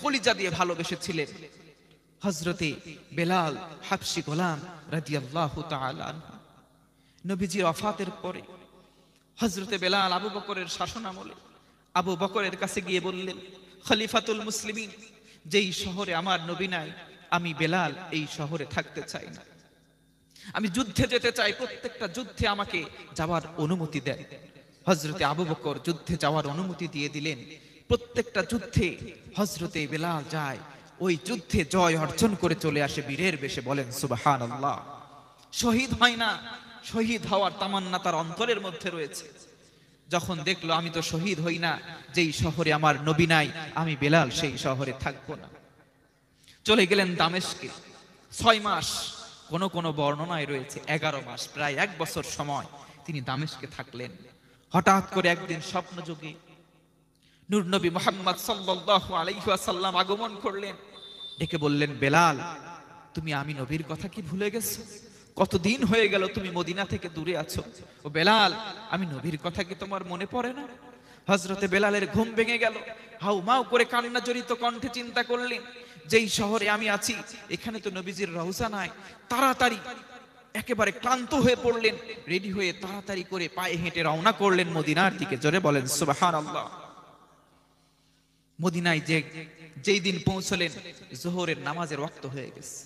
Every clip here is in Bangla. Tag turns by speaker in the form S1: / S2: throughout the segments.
S1: কলিজা দিয়ে ভালোবেসেছিলেন হযরতে বেলাল হাবশী গোলাম রাদিয়াল্লাহু তাআলা আনহু। নবীজির ওফাতের পরে হযরতে বেলাল আবু বকরের শাসনামলে আবু বকরের কাছে গিয়ে বললেন, খলিফাতুল মুসলিমিন, যেই শহরে আমার নবী নাই, আমি বেলাল এই শহরে থাকতে চাই না, আমি যুদ্ধে যেতে চাই, প্রত্যেকটা যুদ্ধে আমাকে যাওয়ার অনুমতি দেন। হযরতে আবু বকর যুদ্ধে যাওয়ার অনুমতি দিয়ে দিলেন। প্রত্যেকটা যুদ্ধে হযরতে বেলাল যায়, ওই যুদ্ধে জয় অর্জন করে চলে আসে বীরের বেশে। বলেন সুবহানাল্লাহ। শহীদ হয় না, শহীদ হওয়ার তামান্না তার অন্তরের মধ্যে রয়েছে। যখন দেখলো আমি তো শহীদ হই না, যেই শহরে আমার নবী নাই, আমি বেলাল সেই শহরে থাকবো না। চলে গেলেন দামেস্কে। 6 মাস, কোন কোন বর্ণনায় রয়েছে 11 মাস, প্রায় 1 বছর সময় তিনি দামেস্কে থাকলেন। হঠাৎ করে একদিন স্বপ্নযোগে নূর নবী মুহাম্মদ সাল্লাল্লাহু আলাইহি ওয়াসাল্লাম আগমন করলেন। ডেকে বললেন, বেলাল, তুমি আমি নবীর কথা কি ভুলে গেছো? কতদিন হয়ে গেল তুমি মদিনা থেকে দূরে আছো। ও বেলাল, আমি নবীর কথা কি তোমার মনে পড়ে না? হযরতে বেলালের ঘুম ভেঙে গেল। হাউমাউ করে কান্না জড়িত কণ্ঠে চিন্তা করলেন, যেই শহরে আমি আছি এখানে তো নবীজির রওজা নাই। তাড়াতাড়ি একেবারে ক্লান্ত হয়ে পড়লেন, রেডি হয়ে তাড়াতাড়ি করে পায়ে হেঁটে রওনা করলেন মদিনার দিকে। জোরে বলেন সুবহানাল্লাহ। মদিনায় যেই দিন পৌঁছলেন, যোহরের নামাজের ওয়াক্ত হয়ে গেছে।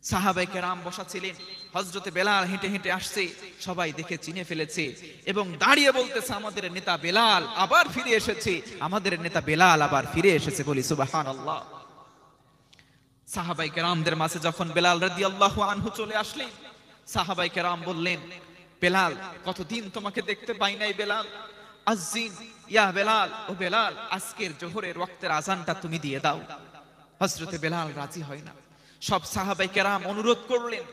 S1: সাহাবায়ে কেরাম বসা ছিলেন, হযরতে বেলাল হেঁটে হেঁটে আসছে, সবাই দেখে চিনে ফেলেছে এবং দাঁড়িয়ে বলতেছে, আমাদের নেতা বেলাল আবার ফিরে এসেছে, আমাদের নেতা বেলাল আবার ফিরে এসেছে। বলি সুবহানাল্লাহ। সাহাবায়ে কেরামদের মাঝে যখন বেলাল রাদিয়াল্লাহু আনহু চলে আসলেন, সাহাবায়ে কেরাম বললেন, বেলাল, কতদিন তোমাকে দেখতে পাই নাই বেলাল। আযিন ইয়া বেলাল, ও বেলাল, আজকের জোহরের ওয়াক্তের আযানটা তুমি দিয়ে দাও। হযরতে বেলাল রাজি হয় না। সব সাহাবায়ে কেরাম অনুরোধ করলেন,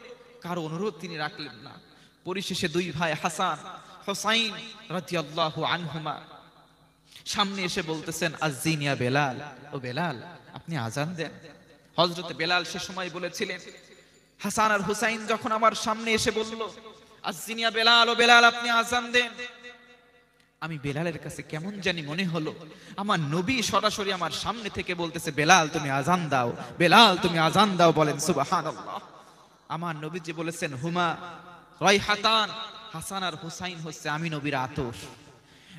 S1: কারো অনুরোধ তিনি রাখলেন না। পরিশেষে 2 ভাই হাসান হুসাইন রাদিয়াল্লাহু আনহুমা সামনে এসে বলতেছেন, আযিন ইয়া বেলাল, ও বেলাল, আপনি আযান দেন। হযরতে বেলাল সে সময় বলেছিলেন, হাসান আর হুসাইন যখন আমার সামনে এসে বলল, আযিন ইয়া বেলাল, ও বেলাল, আপনি আযান দেন, আমি বেলালের কাছে কেমন জানি মনে হলো আমার নবী সরাসরি আমার সামনে থেকে বলতেছে, বেলাল তুমি আযান দাও, বেলাল তুমি আযান দাও। বলেন সুবহানাল্লাহ। আমার নবীজি বলেছেন, হুমা রাইহাতান, হাসান আর হুসাইন হচ্ছে আমি নবীর আতর।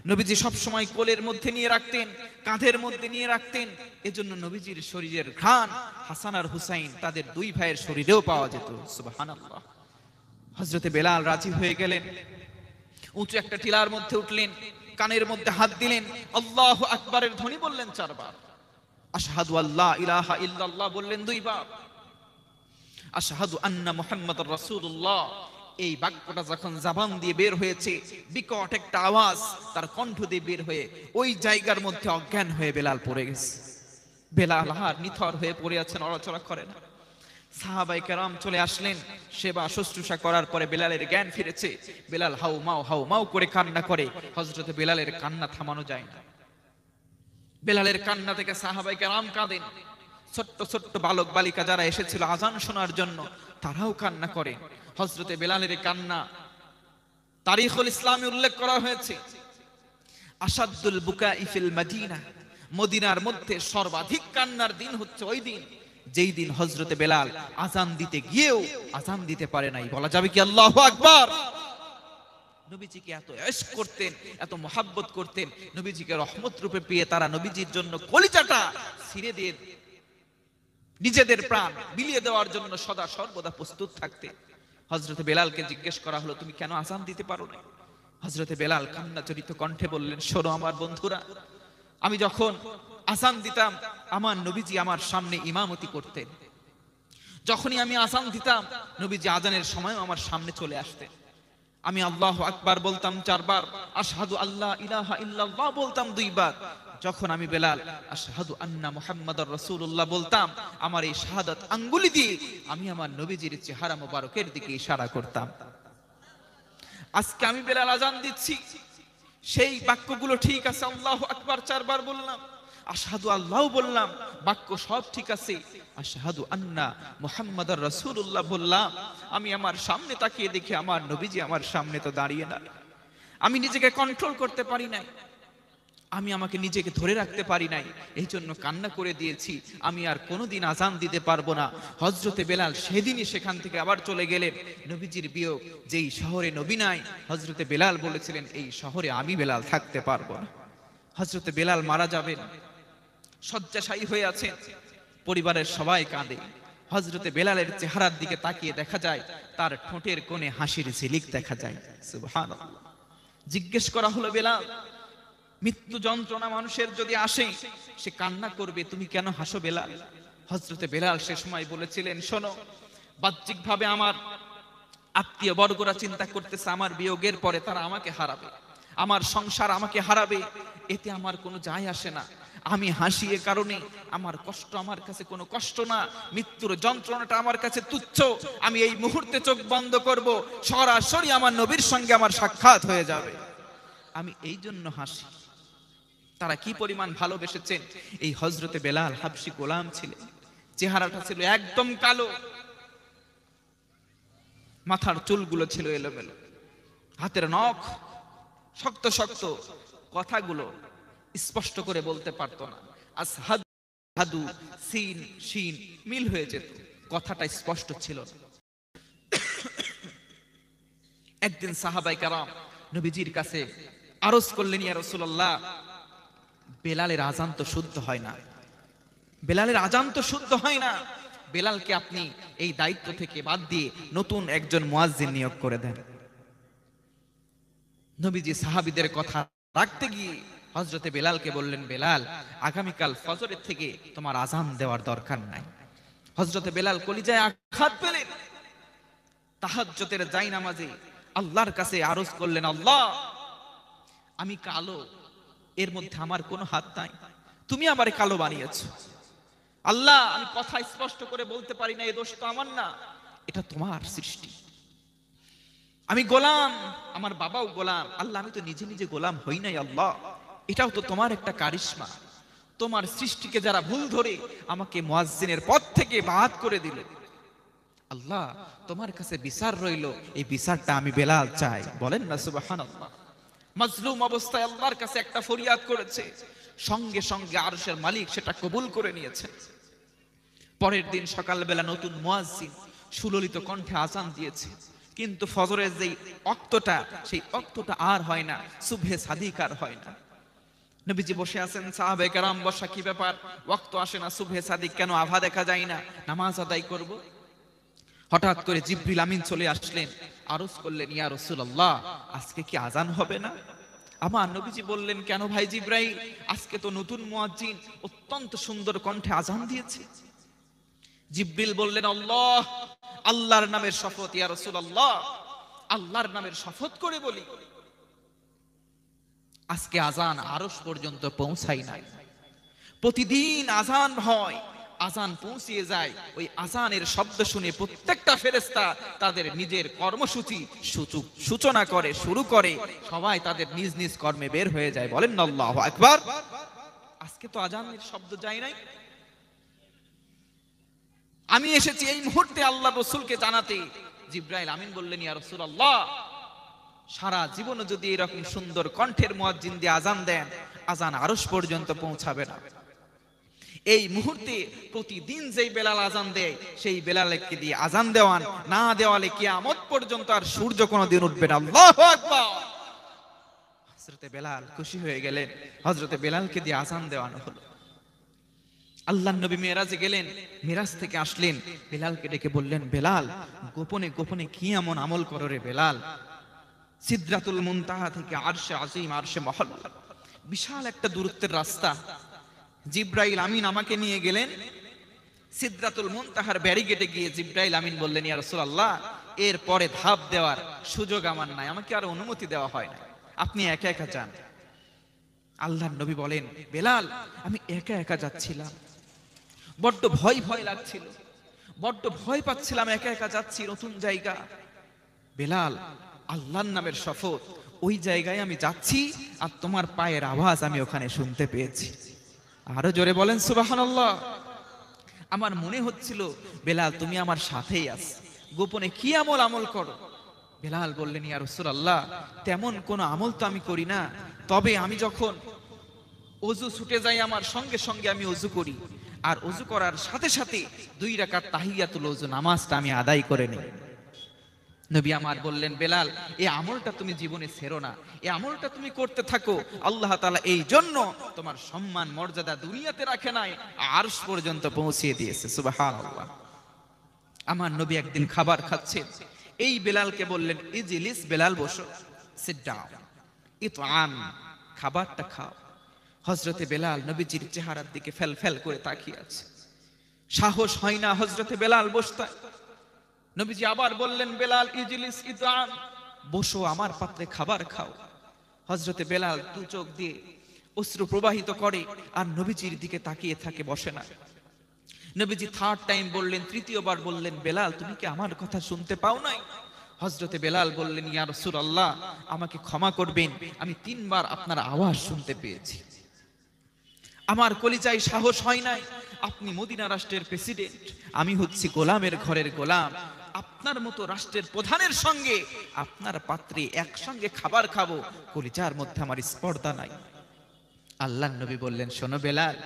S1: নবীজি সব সময় কোলের মধ্যে নিয়ে রাখতেন, কাঁধের মধ্যে নিয়ে রাখতেন। এজন্য নবীজির শরীরের ঘ্রাণ হাসান আর হুসাইন তাদের 2 ভাইয়ের শরীরেও পাওয়া যেত। সুবহানাল্লাহ। হযরতে বেলাল রাজি হয়ে গেলেন, উঁচু একটা টিলার মধ্যে উঠলেন, কানের মধ্যে হাত দিলেন, আল্লাহু আকবারের ধ্বনি বললেন 4 বার, আশহাদু আল্লা ইলাহা ইল্লাল্লাহ বললেন 2 বার, আশহাদু আন্না মুহাম্মাদুর রাসূলুল্লাহ। এই বাক্যটা যখন জবান দিয়ে বের হয়েছে, বিকট একটা আওয়াজ তার কণ্ঠ দিয়ে বের হয়ে ওই জায়গার মধ্যে অজ্ঞান হয়ে বেলাল পড়ে গেছে। বেলাল আর নিথর হয়ে পড়ে আছেন, নড়াচড়া করে না। সাহাবায়ে কেরাম চলে আসলেন, সেবা শুশ্রূষা করার পরে বেলালের জ্ঞান ফিরেছে। বেলাল হাউ মাউ করে কান্না করে। হযরতে বেলালের কান্না থামানো যায় না। বেলালের কান্না থেকে সাহাবায়ে কেরাম কাঁদেন। ছোট্ট ছোট্ট বালক বালিকা যারা এসেছিল আযান শোনার জন্য, তারাও কান্না করে। হযরতে বেলালের কান্না তারিখুল ইসলামে উল্লেখ করা হয়েছে, আসাদুল বুকাই ফিল মদিনা, মদিনার মধ্যে সর্বাধিক কান্নার দিন হচ্ছে ওই দিন যেই দিন হযরতে বেলাল আযান দিতে গিয়েও আযান দিতে পারে নাই। বলা যাবে কি আল্লাহু আকবার? নবীজিকে এত ইশক করতেন, এত মোহাব্বত করতেন, নবীজিকে রহমত রূপে পেয়ে তারা নবীজির জন্য কলিজাটা ছিঁড়ে দিয়ে নিজেদের প্রাণ বিলিয়ে দেওয়ার জন্য সদা সর্বদা প্রস্তুত থাকতেন। হযরতে বেলালকে জিজ্ঞেস করা হলো, তুমি কেন আযান দিতে পারো না? হযরতে বেলাল কান্না জড়িত কণ্ঠে বললেন, শোনো আমার বন্ধুরা, আমি যখন আযান দিতাম আমার নবীজি আমার সামনে ইমামতি করতেন। যখনই আমি আযান দিতাম নবীজি আযানের সময় আমার সামনে চলে আসতেন। আমি আল্লাহু আকবার বলতাম 4 বার, আশহাদু আল্লা ইলাহা ইল্লাল্লাহ বলতাম 2 বার। যখন আমি বেলাল আশহাদু আন্না মুহাম্মাদুর রাসূলুল্লাহ বলতাম, আমার এই শাহাদাত আঙ্গুলি দিয়ে আমি আমার নবীজির চেহারা মোবারকের দিকে ইশারা করতাম। আজকে আমি বেলাল আযান দিচ্ছি, সেই বাক্যগুলো ঠিক আছে, আল্লাহু আকবার 4 বার বললাম, আশহাদু আল্লাহ বললাম, বাক্য সব ঠিক আছে, আশহাদু আন্না মুহাম্মাদুর রাসূলুল্লাহ বললাম। আমি আমার সামনে তাকিয়ে দেখি আমার নবীজি আমার সামনে তো দাঁড়িয়ে না। আমি নিজেকে কন্ট্রোল করতে পারি নাই। আমি আমাকে নিজেকে ধরে রাখতে পারি নাই, এই জন্য কান্না করে দিয়েছি, আমি আর কোনোদিন আজান দিতে পারবো না। হযরতে বেলাল সেদিনই সেখান থেকে আবার চলে গেলেন। নবীজির বিয়োগ, যেই শহরে নবী নাই, হযরতে বেলাল বলেছিলেন এই শহরে আমি বেলাল থাকতে পারবো না। হযরতে বেলাল মারা যাবেন, শয্যাশায়ী হয়ে আছেন, পরিবারের সবাই কাঁদে। হযরতে বেলালের চেহারার দিকে তাকিয়ে দেখা যায় তার ঠোঁটের কোণে হাসির ঝিলিক দেখা যায়। সুবহানাল্লাহ। জিজ্ঞেস করা হলো, বেলাল, মৃত্যু যন্ত্রণা মানুষের যদি আসে সে কান্না করবে, তুমি কেন হাসো বেলাল? হযরতে বেলাল সে সময় বলেছিলেন, শোনো, বাহ্যিকভাবে আমার আত্মীয় বর্গরা চিন্তা করতেছে আমার বিয়োগের পরে তারা আমাকে হারাবে, আমার সংসার আমাকে হারাবে, এতে আমার কোনো যায় আসে না। আমি হাসি এ কারণে, আমার কষ্ট আমার কাছে কোনো কষ্ট না, মৃত্যুর যন্ত্রণাটা আমার কাছে তুচ্ছ। আমি এই মুহূর্তে চোখ বন্ধ করব, সরাসরি আমার নবীর সঙ্গে আমার সাক্ষাৎ হয়ে যাবে, আমি এই জন্য হাসি। তারা কি পরিমাণ ভালোবেসেছেন। এই হযরতে বেলাল হাবশী গোলাম ছিলেন, চেহারাটা ছিল একদম কালো, মাথার চুলগুলো ছিল এলোমেলো, হাতের নখ শক্ত শক্ত, কথাগুলো স্পষ্ট করে বলতে পারতো না। আসহাদু হাদু সিন শিন মিল হয়ে যেত, কথাটা স্পষ্ট ছিল না। একদিন সাহাবায়ে কেরাম নবীজির কাছে আরজ করলেন, ইয়া রাসূলুল্লাহ, বেলালের আজান তো শুদ্ধ হয় না, বেলালের আজান তো শুদ্ধ হয় না, বেলালকে আপনি এই দায়িত্ব থেকে বাদ দিয়ে নতুন একজন মুয়াজ্জিন নিয়োগ করে দেন। নবীজি সাহাবীদের কথা রাখতে গিয়ে হযরতে বেলালকে বললেন, বেলাল, আগামীকাল ফজরের থেকে তোমার আজান দেওয়ার দরকার নাই। হযরতে বেলাল কলিজায় আঘাত পেলেন, তাহাজ্জুদের জায়নামাজে আল্লাহর কাছে আরজ করলেন, আল্লাহ, আমি কালো, এর মধ্যে আমার কোনো হাত নাই, তুমি আমারে কালো বানিয়েছো। আল্লাহ, আমি কথা স্পষ্ট করে বলতে পারি না, এই দোষ তো আমার না, এটা তোমার সৃষ্টি। আমি গোলাম, আমার বাবাও গোলাম, আল্লাহ, আমি তো নিজে নিজে গোলাম হই নাই, আল্লাহ, এটাও তো তোমার একটা কারিশমা। তোমার সৃষ্টিকে যারা ভুল ধরে আমাকে মুয়াজ্জিনের পদ থেকে বাদ করে দিল, আল্লাহ, তোমার কাছে বিচার রইল, এই বিচারটা আমি বেলাল চাই। বলেন না সুবহানাল্লাহ। মাজলুম অবস্থায় আল্লাহর কাছে একটা ফরিয়াদ করেছে, সঙ্গে সঙ্গে আরশের মালিক সেটা কবুল করে নিয়েছে। পরের দিন সকালবেলা নতুন মুয়াজ্জিন সুললিত কণ্ঠে আজান দিয়েছে, কিন্তু ফজরের যেই ওয়াক্তটা, সেই ওয়াক্তটা আর হয় না, সুবহে সাদিক আর হয় না। নবীজি বসে আছেন, সাহাবায়ে কেরাম বসা, কি ব্যাপার, ওয়াক্ত আসে না, সুবহে সাদিক কেন, আভা দেখা যায় না, নামাজ আদায় করব। হঠাৎ করে জিবরিল আমিন চলে আসলেন, আরজ করলেন, ইয়া রাসূলুল্লাহ, আজকে কি আজান হবে না? আমার নবীজি বললেন, কেন ভাই জিবরাইল, আজকে তো নতুন মুয়াজ্জিন অত্যন্ত সুন্দর কণ্ঠে আজান দিয়েছে। জিবরিল বললেন, আল্লাহ, আল্লাহর নামের শপথ ইয়া রাসূলুল্লাহ, আল্লাহর নামের শপথ করে বলি, আজকে আজান আরশ পর্যন্ত পৌঁছাই নাই। প্রতিদিন আজান হয়, আজান পৌঁছিয়ে যায়, ওই আজানের শব্দ শুনে প্রত্যেকটা ফেরেশতা তাদের নিজের কর্মসূচি সূচনা করে, শুরু করে, সবাই তাদের নিজ নিজ কর্মে বের হয়ে যায়। বলেন না আল্লাহু আকবার। আজকে তো আজানের শব্দ যায় নাই। আমি এসেছি এই মুহূর্তে আল্লাহ রাসূলকে জানাতে। জিবরাইল আমিন বললেন, ইয়া রাসূলুল্লাহ, সারা জীবনে যদি এরকম সুন্দর কণ্ঠের মুয়াজ্জিন দিয়ে আজান দেন, আজান আরশ পর্যন্ত পৌঁছাবে না। এই মুহূর্তে প্রতিদিন যেই বেলাল আজান দেয়, সেই বেলালকে দিয়ে আজান দেওয়ান না দেওয়ালে কিয়ামত পর্যন্ত আর সূর্য কোনোদিন উঠবে না। আল্লাহু আকবার। হযরতে বেলাল খুশি হয়ে গেলেন, হযরতে বেলালকে দিয়ে আজান দেওয়ানো হলো। আল্লাহর নবী মেরাজে গেলেন, মেরাজ থেকে আসলেন, বেলালকে ডেকে বললেন, বেলাল, গোপনে গোপনে কি এমন আমল করো রে বেলাল? সিদরাতুল মুনতাহা থেকে আরশে আজিম, আরশে মহল্লা, বিশাল একটা দূরত্বের রাস্তা। জিবরাইল আমিন আমাকে নিয়ে গেলেন সিদরাতুল মুনতাহার ব্যারিকেডে গিয়ে জিবরাইল আমিন বললেন, ইয়া রাসূলুল্লাহ, এর পরে ধাপ দেওয়ার সুযোগ আমার নাই, আমাকে আর অনুমতি দেওয়া হয় না, আপনি একা একা যান। আল্লাহর নবী বলেন, বেলাল, আমি একা একা যাচ্ছিলাম, বড্ড ভয় ভয় লাগছিল, বড্ড ভয় পাচ্ছিলাম, একা একা যাচ্ছি নতুন জায়গা। বেলাল, আল্লাহর নামের শপথ, ওই জায়গায় আমি যাচ্ছি আর তোমার পায়ের আওয়াজ আমি ওখানে শুনতে পেয়েছি। আরো জোরে বলেন সুবহানাল্লাহ। আমার মনে হচ্ছিল, বেলাল, তুমি আমার সাথেই আছো, গোপনে কি আমল করো? বেলাল বললেন, ইয়া রাসূলুল্লাহ, তেমন কোনো আমল তো আমি করি না, তবে আমি যখন অজু ছুটে যায় আমার, সঙ্গে সঙ্গে আমি অজু করি, আর অজু করার সাথে সাথে 2 রাকাত তাহিয়াতুল ওযু নামাজটা আমি আদায় করে নিই। নবী আমার বললেন, বেলাল এই আমলটা তুমি জীবনে ছেড়ো না, এই আমলটা তুমি করতে থাকো। আল্লাহ তাআলা এই জন্য তোমার সম্মান মর্যাদা দুনিয়াতে রাখে নাই, আরশ পর্যন্ত পৌঁছিয়ে দিয়েছে। সুবহানাল্লাহ। আমার নবী একদিন খাবার খাচ্ছেন, এই বেলালকে বললেন, ইজলিস বেলাল, বসো, সিট ডাউন, ইতআম, খাবারটা খাও। হযরতে বেলাল নবীজির চেহারার দিকে ফেল ফেল করে তাকিয়ে আছে, সাহস হয় না হযরতে বেলাল বসতে। নবীজি আবার বললেন, বেলাল ইজলিস ইতআম, বসো, আমার পাত্রে খাবার খাও। হযরতে বেলাল দু চোখ দিয়ে অশ্রু প্রবাহিত করে আর নবীজির দিকে তাকিয়ে থাকে, বসে না। নবীজি থার্ড টাইম বললেন, তৃতীয়বার বললেন, বেলাল তুমি কি আমার কথা শুনতে পাও নাই? হযরতে বেলাল বললেন, ইয়া রাসূলুল্লাহ, আমাকে ক্ষমা করবেন, আমি 3 বার আপনার আওয়াজ শুনতে পেয়েছি, আমার কলিজায় সাহস হয় নাই। আপনি মদিনা রাষ্ট্রের প্রেসিডেন্ট, আমি হচ্ছি গোলামের ঘরের গোলাম, আপনার মতো রাষ্ট্রের প্রধানের সঙ্গে আপনার পাত্রে একসঙ্গে খাবার খাবো, কলিজার মধ্যে আমার স্পর্ধা নাই। আল্লাহর নবী বললেন, শোনো Bilal,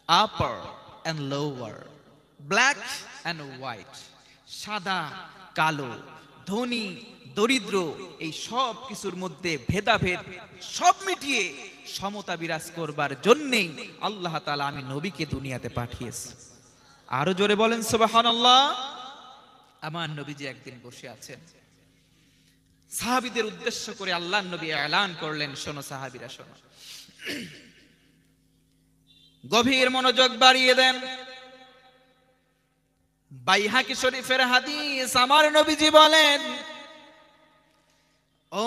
S1: upper and lower, black and white, সাদা কালো, ধনী দরিদ্র, এই সব কিছুর মধ্যে ভেদাভেদ সব মিটিয়ে সমতা বিরাজ করবার জন্যই আল্লাহ তাআলা আমি নবীকে দুনিয়াতে পাঠিয়েছি। আরো জোরে বলেন সুবহানাল্লাহ। আমার নবীজি একদিন বসে আছেন, সাহাবীদের উদ্দেশ্য করে আল্লাহর নবী এলান করলেন, শোনো সাহাবীরা শোনো, গভীর মনোযোগ বাড়িয়ে দেন। বাইহাকি শরীফের হাদিস, আমার নবীজি বলেন, ও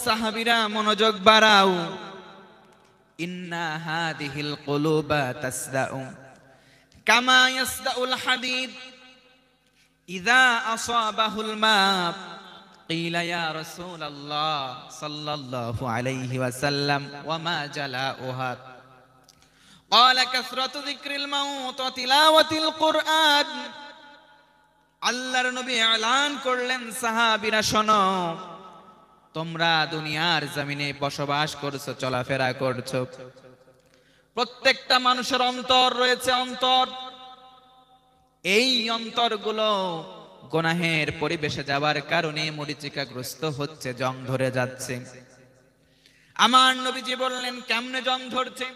S1: সাহাবীরা মনোযোগ বাড়াও, ইন্না হাদিহিল কুলুবা তাসদাউ কামা ইয়াসদাউল হাদিদ ইযা আসাবাহুল মা। قيل يا رسول الله صلى الله عليه وسلم وما جلاؤها؟ قال كثرة ذكر الموت وتلاوة القرآن। আল্লাহর নবী এলান করলেন, সাহাবীরা শোনো, তোমরা দুনিয়ার জমিনে বসবাস করছো, চলাফেরা করছো, প্রত্যেকটা মানুষের অন্তর রয়েছে, অন্তর, এই অন্তরগুলো গুনাহের পরিবেশে যাওয়ার কারণে মরিচিকাগ্রস্ত হচ্ছে, জং ধরে যাচ্ছে। আমার নবীজি বললেন, কেমনে জং ধরছে?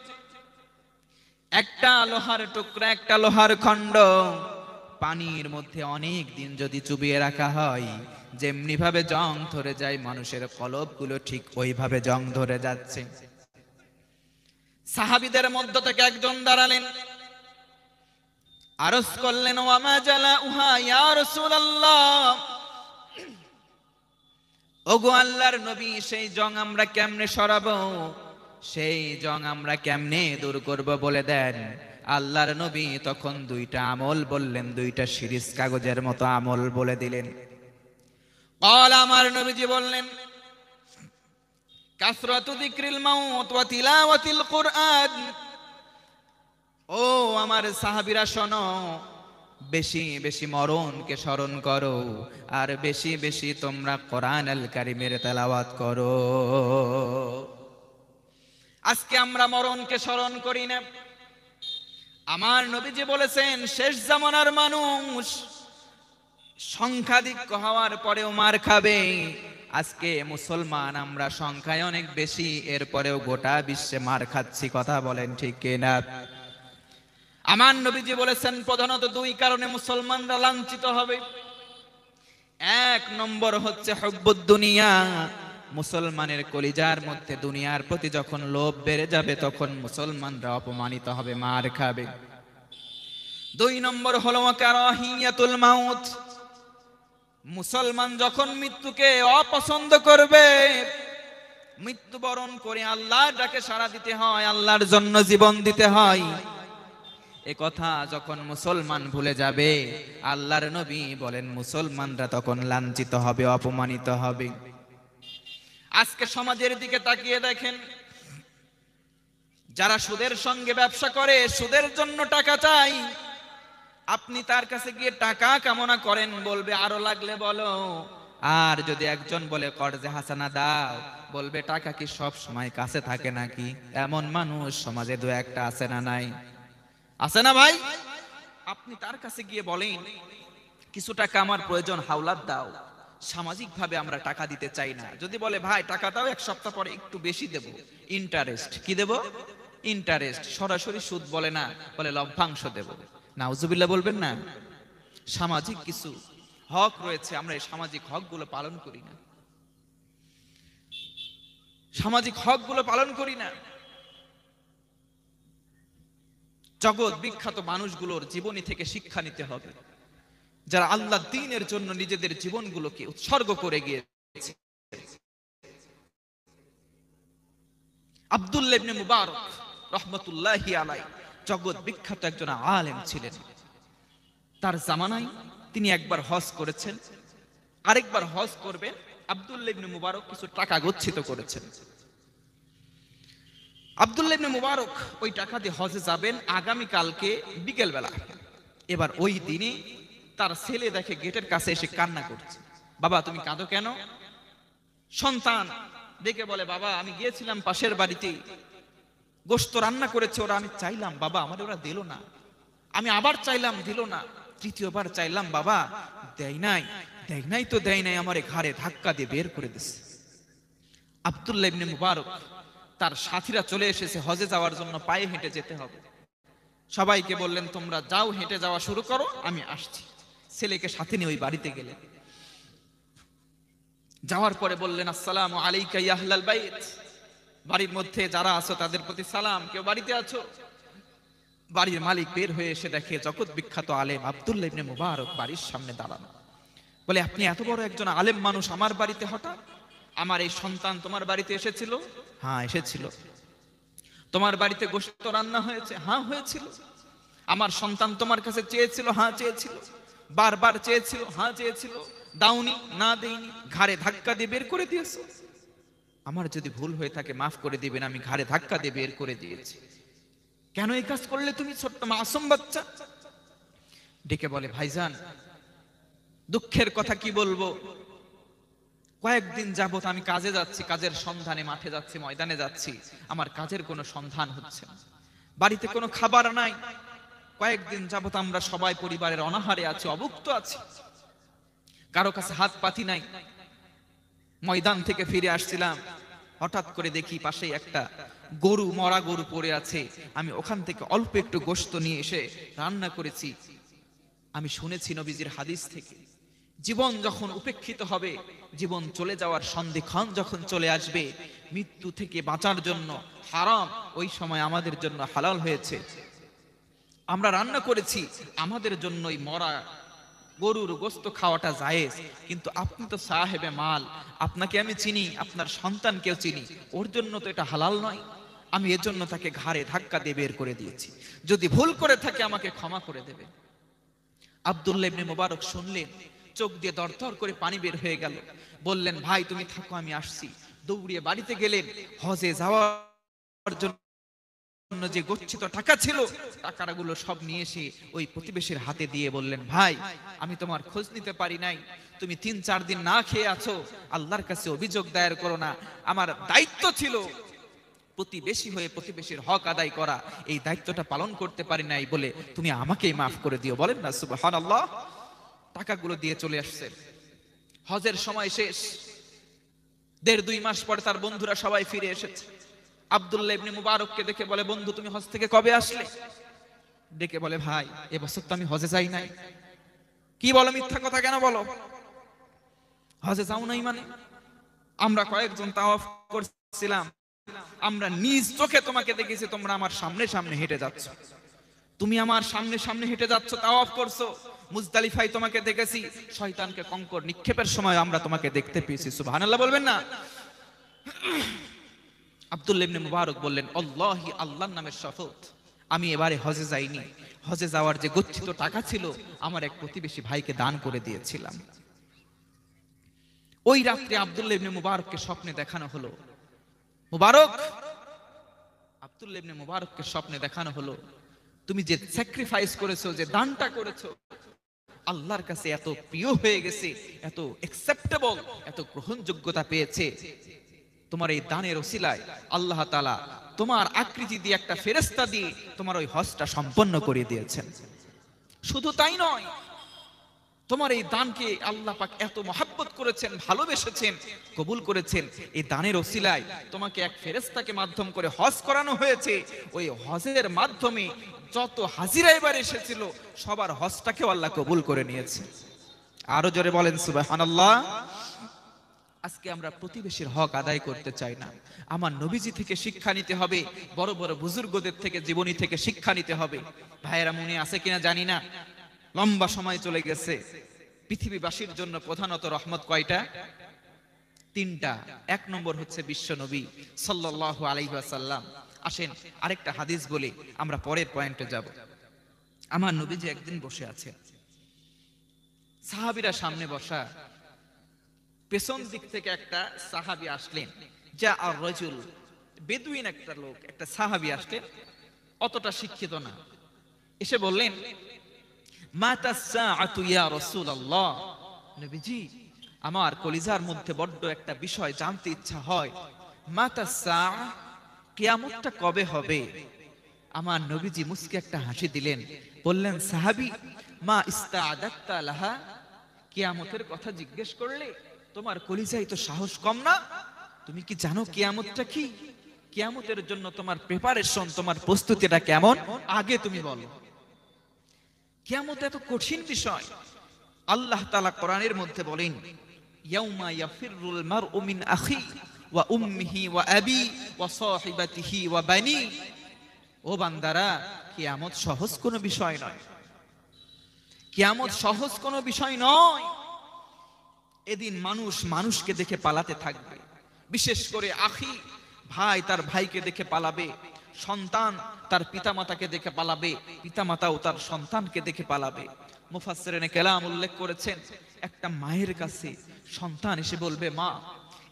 S1: একটা লোহার টুকরা, একটা লোহার খণ্ড পানির মধ্যে অনেক দিন যদি চুবিয়ে রাখা হয়, যেমনি ভাবে জং ধরে যায় মানুষের কলবগুলো, ঠিক ওইভাবে জং ধরে যাচ্ছে। সাহাবীদের মধ্য থেকে একজন দাঁড়ালেন, আরজ করলেন, ওয়ামা জালাউহা ইয়া রাসূলুল্লাহ, ওগো আল্লাহর নবী, সেই জং আমরা কেমনে সরাবো, সেই জং আমরা কেমনে দূর করব বলে দেন। আল্লাহর নবী তখন 2টা আমল বললেন, 2টা সিরিজ কাগজের মতো আমল বলে দিলেন। قال আমার নবীজি বললেন, কাসরাতু যিকরিল মাউত ওয়া তিলাওয়াতিল কুরআন। ও আমার সাহাবীরা শোনো, বেশি বেশি মরণকে স্মরণ করো, আর বেশি বেশি তোমরা কোরআন আল কারীমের তেলাওয়াত করো। আজকে আমরা মরণকে স্মরণ করি না। আমার নবীজি বলেছেন, শেষ জামানার মানুষ সংখ্যাধিক্য হওয়ার পরেও মার খাবে। আজকে মুসলমান আমরা সংখ্যায় অনেক বেশি, এরপরেও গোটা বিশ্বে মার খাচ্ছি, কথা বলেন ঠিক কিনা? আমার নবীজি বলেছেন, প্রধানত 2 কারণে মুসলমানরা লাঞ্ছিত হবে। 1 নম্বর হচ্ছে হুব্বুদ দুনিয়া, মুসলমানের কলিজার মধ্যে দুনিয়ার প্রতি যখন লোভ বেড়ে যাবে, তখন মুসলমানরা অপমানিত হবে, মার খাবে। 2 নম্বর হলো কারাহিয়াতুল মাউত, মুসলমান যখন মৃত্যুকে অপছন্দ করবে, মৃত্যুবরণ করে আল্লাহর ডাকে সাড়া দিতে হয়, আল্লাহর জন্য জীবন দিতে হয়, এ কথা যখন মুসলমান ভুলে যাবে, আল্লাহর নবী বলেন মুসলমানরা তখন লাঞ্ছিত হবে, অপমানিত হবে। আজকে সমাজের দিকে তাকিয়ে দেখেন, যারা সুদের সঙ্গে ব্যবসা করে, সুদের জন্য টাকা চাই, আপনি তার কাছে গিয়ে টাকা কামনা করেন, বলবে আরো লাগলে বলো। আর যদি একজন বলে কর্জে হাসানা দাও, বলবে টাকা কি সব সময় কাছে থাকে নাকি? এমন মানুষ সমাজে দু একটা আছে না নাই? আছে না ভাই? আপনি তার কাছে গিয়ে বলেন কিছু টাকা আমার প্রয়োজন, হাওলাত দাও। সামাজিক ভাবে আমরা টাকা দিতে চাই না। যদি বলে ভাই টাকা দাও, এক সপ্তাহ পরে একটু বেশি দেব, ইন্টারেস্ট। কি দেব? ইন্টারেস্ট। সরাসরি সুদ বলে না, বলে লভ্যাংশ দেব। নাউজুবিল্লাহ বলবেন না? সামাজিক কিছু হক রয়েছে, আমরা এই সামাজিক হকগুলো পালন করি না। সামাজিক হকগুলো পালন করি না। জগৎ বিখ্যাত মানুষগুলোর জীবনী থেকে শিক্ষা নিতে হবে, যারা আল্লাহ দ্বীনের জন্য নিজেদের জীবনগুলোকে উৎসর্গ করে গিয়েছে। আব্দুল্লাহ ইবনে মুবারক রাহমাতুল্লাহি আলাইহি জগৎ বিখ্যাত একজন আলেম ছিলেন। তার জামানায় তিনি একবার হজ করেছেন, আরেকবার হজ করবেন। আব্দুল্লাহ ইবনে মুবারক কিছু টাকা গচ্ছিত করেছেন। আব্দুল্লাহ ইবনে মুবারক ওই টাকা দিয়ে হজে যাবেন আগামী কালকে বিকেল বেলা। এবার ওই দিনে তার ছেলে দেখে গেটের কাছে এসে কান্না করছে। বাবা তুমি কাঁদো কেন? সন্তান দেখে বলে, বাবা আমি গিয়েছিলাম পাশের বাড়িতে, গোশত রান্না করেছে ওরা, আমি চাইলাম বাবা আমার ওরা দিল না, আমি আবার চাইলাম দিল না, তৃতীয়বার চাইলাম বাবা দেয় নাই, দেয় নাই তো দেয় নাই, আমারে ঘাড়ে ধাক্কা দিয়ে বের করে দিছে। আব্দুল্লাহ ইবনে মুবারক তার সাথীরা চলে এসেছে, হজে যাওয়ার জন্য পায়ে হেঁটে যেতে হবে। সবাইকে বললেন তোমরা যাও, হেঁটে যাওয়া শুরু করো, আমি আসছি। ছেলেকে সাথে নিয়ে ওই বাড়িতে গেলেন। যাওয়ার পরে বললেন আসসালামু আলাইকা ইয়া আহলাল বাইত, বাড়ির মধ্যে যারা আছো তাদের প্রতি সালাম, কেউ বাড়িতে আছো? বাড়ির মালিক বের হয়ে এসে দেখে জগৎ বিখ্যাত আলেম আব্দুল্লাহ ইবনে মুবারক বাড়ির সামনে দাঁড়ানো। বলে আপনি এত বড় একজন আলেম মানুষ আমার বাড়িতে হঠাৎ? আমার এই সন্তান তোমার বাড়িতে এসেছিল? হ্যাঁ এসেছিল। তোমার বাড়িতে গোশত রান্না হয়েছে? হ্যাঁ হয়েছিল। আমার সন্তান তোমার কাছে চেয়েছিল? হ্যাঁ চেয়েছিল। বারবার চেয়েছিল? হ্যাঁ চেয়েছিল। দাওনি? না দেইনি। ঘাড়ে ধাক্কা দিয়ে বের করে দিয়েছো। আমার যদি ভুল হয়ে থাকে মাফ করে দিবেন, আমি ঘাড়ে ধাক্কা দিয়ে বের করে দিয়েছি। কেন এই কাজ করলে তুমি, ছোট্ট মাসুম বাচ্চা? ডেকে বলে ভাইজান দুঃখের কথা কি বলবো, কয়েকদিন যাবত আমি কাজে যাচ্ছি, কাজের সন্ধানে মাঠে যাচ্ছি, ময়দানে যাচ্ছি, আমার কাজের কোনো সন্ধান হচ্ছে না, বাড়িতে কোনো খাবার নাই, কয়েকদিন যাবত আমরা সবাই পরিবারের অনাহারে আছি, অভুক্ত আছি, কারো কাছে হাত পাতি নাই। ময়দান থেকে ফিরে আসছিলাম, হঠাৎ করে দেখি পাশে একটা গরু, মরা গরু পড়ে আছে। আমি ওখান থেকে অল্প একটু গোশত নিয়ে এসে রান্না করেছি। আমি শুনেছি নবীজির হাদিস থেকে, জীবন যখন উপেক্ষিত হবে, জীবন চলে যাওয়ার সন্ধিক্ষণ যখন চলে আসবে, মৃত্যু থেকে বাঁচার জন্য হারাম ওই সময় আমাদের জন্য হালাল হয়েছে। আমরা রান্না করেছি, আমাদের জন্যই মরা গরুর গোশত খাওয়াটা জায়েজ। কিন্তু আপনি তো সাহেবে মাল, আপনাকে আমি চিনি, আপনার সন্তানকেও চিনি, ওর জন্য তো এটা হালাল নয়। আমি এজন্য তাকে ঘাড়ে ধাক্কা দিয়ে বের করে দিয়েছি। যদি ভুল করে থাকে আমাকে ক্ষমা করে দেবে। আব্দুল্লাহ ইবনে মুবারক শুনলেন, চোখ দিয়ে দরদর করে পানি বের হয়ে গেল। বললেন ভাই তুমি থাকো, আমি আসছি। দৌড়িয়ে বাড়িতে গেলেন। হজে যাওয়ার জন্য যে গচ্ছিত টাকা ছিল, টাকাগুলো সব নিয়ে এসে ওই প্রতিবেশীর হাতে দিয়ে বললেন, ভাই আমি তোমার খোঁজ নিতে পারি নাই, তুমি 3-4 দিন না খেয়ে আছো, আল্লাহর কাছে অভিযোগ দায়ের করো না। আমার দায়িত্ব ছিল প্রতিবেশী হয়ে প্রতিবেশীর হক আদায় করা, এই দায়িত্বটা পালন করতে পারি নাই বলে তুমি আমাকেই মাফ করে দিও। বলেন না সুবহানাল্লাহ। টাকাগুলো দিয়ে চলে আসছে। হজের সময় শেষ, 1.5-2 মাস পরে তার বন্ধুরা সবাই ফিরে এসেছে। আব্দুল্লাহ ইবনে মুবারককে দেখে বলে, বন্ধু তুমি হজ থেকে কবে আসলে? ডেকে বলে, ভাই এবছর তো আমি হজে যাই নাই। কি বলো, মিথ্যা কথা কেন বলো? হজে যাও নাই মানে? আমরা কয়েকজন তাওয়াফ করছিলাম, আমরা নিজ চোখে তোমাকে দেখেছি, তোমরা আমার সামনে সামনে হেঁটে যাচ্ছ, তুমি আমার সামনে সামনে হেঁটে যাচ্ছ, তাওয়াফ করছো। মুজদালিফায় তোমাকে দেখেছি, শয়তানকে কঙ্কর নিক্ষেপের সময় আমরা তোমাকে দেখতে পেয়েছি। সুবহানাল্লাহ বলবেন না? আব্দুল্লাহ ইবনে মুবারক বললেন, আল্লাহি, আল্লাহর নামের শপথ, আমি এবারে হজে যাইনি। হজে যাওয়ার যে গচ্ছিত টাকা ছিল আমার এক প্রতিবেশী ভাইকে দান করে দিয়েছিলাম। ওই রাত্রে আব্দুল্লাহ ইবনে মুবারককে স্বপ্নে দেখানো হলো, মুবারক, আব্দুল্লাহ ইবনে মুবারককে স্বপ্নে দেখানো হলো, তুমি যে স্যাক্রিফাইস করেছো, যে দানটা করেছো, আল্লাহর কাছে এত প্রিয় হয়ে গেছে, এত অ্যাকসেপ্টেবল, এত গ্রহণযোগ্যতা পেয়েছে, তোমার এই দানের ওসিলায় আল্লাহ তাআলা তোমার আকৃতি দিয়ে একটা ফেরেশতা দিয়ে তোমার ওই হজটা সম্পন্ন করে দিয়েছেন। শুধু তাই নয়, তোমার এই দানকে আল্লাহ পাক এত মহাব্বত করেছেন, ভালোবেসেছেন, কবুল করেছেন। এই দানের ওসিলায় তোমাকে এক ফেরেশতাকে মাধ্যম করে হজ করানো হয়েছে। ওই হজের মাধ্যমে যত হাজিরা এবার এসেছিল সবার হজটাকেও আল্লাহ কবুল করে নিয়েছে। আরো জোরে বলেন সুবহানাল্লাহ। আজকে আমরা প্রতিবেশীর হক আদায় করতে চাই না। আমার নবীজি থেকে শিক্ষা নিতে হবে, বড় বড় বুজুর্গদের থেকে, জীবনী থেকে শিক্ষা নিতে হবে। ভাইয়েরা মনে আছে কিনা জানি না, লম্বা সময় চলে গেছে। পৃথিবীবাসীর জন্য প্রধানত রহমত কয়টা? তিনটা। এক নম্বর হচ্ছে বিশ্ব নবী সাল্লাল্লাহু আলাইহি ওয়াসাল্লাম। আসেন আরেকটা হাদিস বলি, আমরা পরের পয়েন্টে যাব। আমার নবীজি একদিন বসে আছে, সাহাবীরা সামনে বসা, পেছন দিক থেকে একটা সাহাবী আসলেন, যা আর রাজুল, বেদুইন একটা লোক, একটা সাহাবী আসলেন, অতটা শিক্ষিত না। এসে বললেন, মাতা সাআতু ইয়া রাসূলুল্লাহ, নবীজি আমার কলিজার মধ্যে বড্ড একটা বিষয় জানতে ইচ্ছা হয়, মাতা সাআ, কিয়ামতটা কবে হবে? আমার নবীজি মুস্কি একটা হাসি দিলেন, বললেন, সাহাবী, মা ইস্তাআদাত্তা লাহা, কিয়ামতের কথা জিজ্ঞেস করলে তোমার কলিজায় তো সাহস কম না? তুমি কি জানো কিয়ামতটা কি? কিয়ামতের জন্য তোমার প্রিপারেশন, তোমার প্রস্তুতিটা কেমন? আগে তুমি বলো। কিয়ামত এত কঠিন বিষয়। আল্লাহ তাআলা কোরআনের মধ্যে বলেন, ইয়াউমা ইয়াফিরুল মারউ মিন আখি ওয়া উম্মিহি ওয়া আবি ওয়া সাহিবাতিহি ওয়া বানি। ও বান্দারা, কিয়ামত সহজ কোনো বিষয় নয়। কিয়ামত সহজ কোনো বিষয় নয়। এদিন মানুষ মানুষকে দেখে পালাতে থাকবে। বিশেষ করে আখি, ভাই তার ভাইকে দেখে পালাবে, সন্তান তার পিতামাতাকে দেখে পালাবে, পিতামাতাও তার সন্তানকে দেখে পালাবে। মুফাসসিরিনে কেলাম উল্লেখ করেছেন, একটা মায়ের কাছে সন্তান এসে বলবে, মা,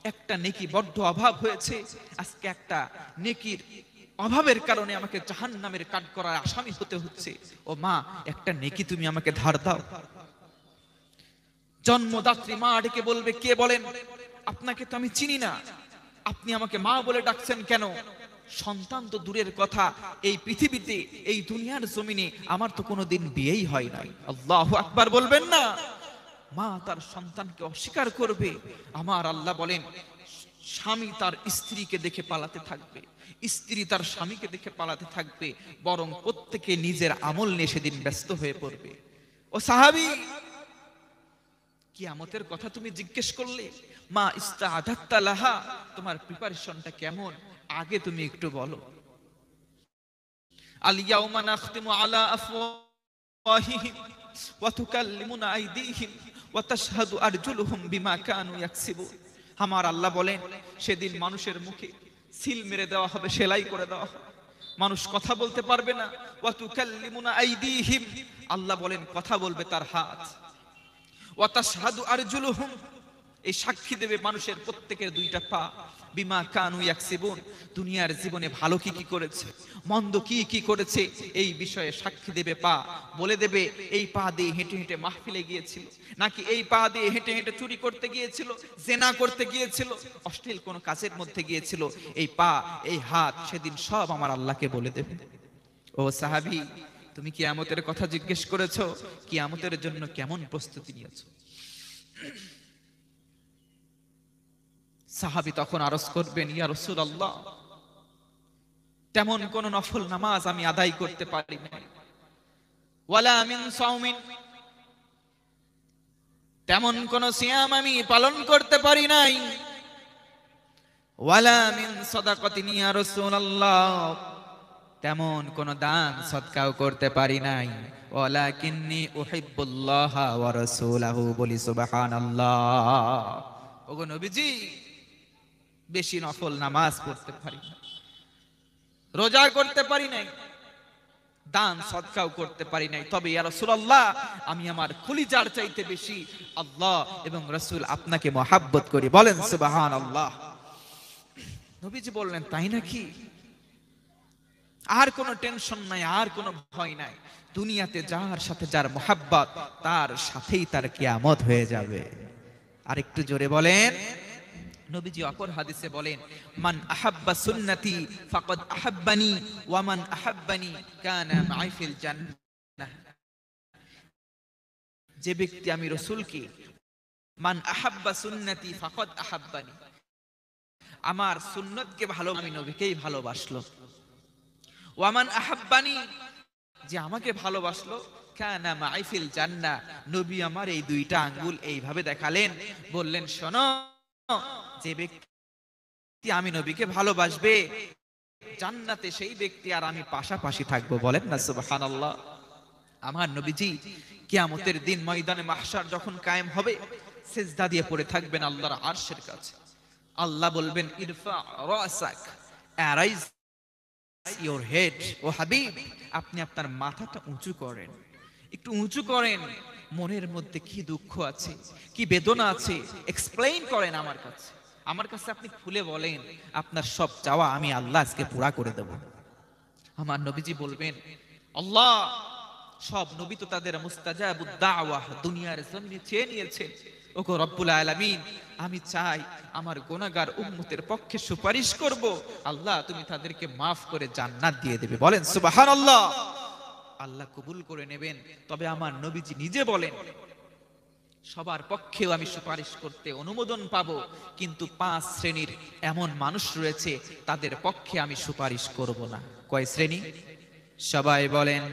S1: একটা নেকি বড্ড অভাব হয়েছে, আজকে একটা নেকির অভাবের কারণে আমাকে জাহান্নামের কাঠগড়ায় আসামি হতে হচ্ছে। ও মা, একটা নেকি তুমি আমাকে ধার দাও। জন্মদাত্রী মা ডেকে বলবে, কে বলেন? আপনাকে তো আমি চিনি না, আপনি আমাকে মা বলে ডাকছেন কেন? সন্তান তো দূরের কথা, এই পৃথিবীতে, এই দুনিয়ার জমিনে আমার তো কোনোদিন বিয়েই হয় নাই। আল্লাহু আকবার বলবেন না? মা তার সন্তানকে অস্বীকার করবে। আমার আল্লাহ বলেন, স্বামী তার স্ত্রীকে দেখে পালাতে থাকবে, স্ত্রী তার স্বামীকে দেখে পালাতে থাকবে, বরং প্রত্যেকে নিজের আমল নিয়ে সেদিন ব্যস্ত হয়ে পড়বে। ও সাহাবী, কিয়ামতের কথা তুমি জিজ্ঞেস করলে, মা ইস্তাআদাত্তা লাহা, তোমার প্রিপারেশনটা কেমন? আগে তুমি একটু বলো। আল ইয়াউমা নাখতিমু আলা আফওয়াহিহিম ওয়া তুকাল্লিমুনা আইদিহিম ওয়া তাশহাদু আরজুলুহুম বিমা কানু ইয়াকসিবুন। আমার আল্লাহ বলেন, সেদিন মানুষের মুখে সিল মেরে দেওয়া হবে, সেলাই করে দেওয়া হবে, মানুষ কথা বলতে পারবে না। ওয়া তুকাল্লিমুনা আইদিহিম, আল্লাহ বলেন কথা বলবে তার হাত। ওয়া তাশহাদু আরজুলুহুম, এই সাক্ষী দেবে মানুষের প্রত্যেকের দুইটা পা, বিমা কানু ইয়াকসিবুন, দুনিয়ার জীবনে ভালো কি কি করেছে, মন্দ কি কি করেছে, এই বিষয়ে সাক্ষী দেবে পা। বলে দেবে, এই পা দিয়ে হেঁটে হেঁটে মাহফিলে গিয়েছিল, নাকি এই পা দিয়ে হেঁটে হেঁটে চুরি করতে গিয়েছিল, জেনা করতে গিয়েছিল, অশ্লীল কোন কাজের মধ্যে গিয়েছিল। এই পা, এই হাত সেদিন সব আমার আল্লাহকে বলে দেবে। ও সাহাবী, তুমি কিয়ামতের কথা জিজ্ঞেস করেছো, কিয়ামতের জন্য কেমন প্রস্তুতি নিয়েছো? সাহাবী তখন আরজ করবেন, ইয়া রাসূলুল্লাহ, তেমন কোন নফল নামাজ আমি আদায় করতে পারি না, ওয়ালা মিন সাওমিন, তেমন কোন সিয়াম আমি পালন করতে পারি নাই, ওয়ালা মিন সাদাকাতিন ইয়া রাসূলুল্লাহ, তেমন কোন দান সদকাও করতে পারি নাই, ওয়ালাকিন্নী উহিব্বুল্লাহ ওয়া রাসূলাহু, বলি সুবহানাল্লাহ। ওগো নবীজি, বেশি নফল নামাজ পড়তে পারি না, রোজা করতে পারি নাই, দান সদকাও করতে পারি নাই, তবে ইয়া রাসূলুল্লাহ, আমি আমার কলিজার চাইতে বেশি আল্লাহ এবং রাসূল আপনাকে মহব্বত করি। বলেন সুবহানাল্লাহ। নবীজি বললেন, তাই নাকি? আর কোনো টেনশন নাই, আর কোনো ভয় নাই। দুনিয়াতে যার সাথে যার মহব্বত, তার সাথেই তার কিয়ামত হয়ে যাবে। আর একটু জোরে বলেন। নবীজি অপর হাদিসে বলেন, মান আহাব্বা সুন্নতি ফাকাদ আহাব্বানি ওয়া মান আহাব্বানি কানা মাই ফিল জান্নাহ। যে ব্যক্তি আমি রাসূলকে, মান আহাব্বা সুন্নতি ফাকাদ আহাব্বানি, আমার সুন্নতকে ভালো, আমি নবীকেই ভালোবাসলো। ওয়া মান আহাব্বানি, যে আমাকে ভালোবাসলো, কানা মাই ফিল জান্নাহ, নবী আমার এই দুইটা আঙ্গুল এইভাবে দেখালেন, বললেন শোনো, যে ব্যক্তি আমি নবীকে ভালোবাসবে, জান্নাতে সেই ব্যক্তি আর আমি পাশাপাশি থাকবো। বলেন না সুবহানাল্লাহ। আমার নবীজি কিয়ামতের দিন ময়দানে মাহশার যখন কায়েম হবে, সিজদা দিয়ে পড়ে থাকবেন আল্লাহর আরশের কাছে। আল্লাহ বলবেন, ইরফা রাসাক, অ্যারাইজ ইওর হেড, ও হাবিব, আপনি আপনার মাথাটা উঁচু করেন, একটু উঁচু করেন, মনের মধ্যে কি দুঃখ আছে, কি বেদনা আছে, এক্সপ্লেইন করেন আমার কাছে, আমার কাছে আপনি খুলে বলেন, আপনার সব চাওয়া আমি আল্লাহ আজকে পুরা করে দেব। আমার নবীজি বলবেন, আল্লাহ, সব নবী তো তাদের মুস্তাজাবুদ দাওয়া দুনিয়ার জমিনে চেয়ে নিয়েছেন, ওগো রব্বুল আলামিন, আমি চাই আমার গুনাহগার উম্মতের পক্ষে সুপারিশ করব, আল্লাহ তুমি তাদেরকে মাফ করে জান্নাত দিয়ে দেবে। বলেন সুবহানাল্লাহ। আল্লাহ কবুল করে নেবেন। তবে আমার নবীজি নিজে বলেন, সবার পক্ষেও আমি সুপারিশ করতে অনুমোদন পাবো, কিন্তু 5 শ্রেণীর এমন মানুষ রয়েছে, তাদের পক্ষে আমি সুপারিশ করব না। কয় শ্রেণী? সবাই বলেন,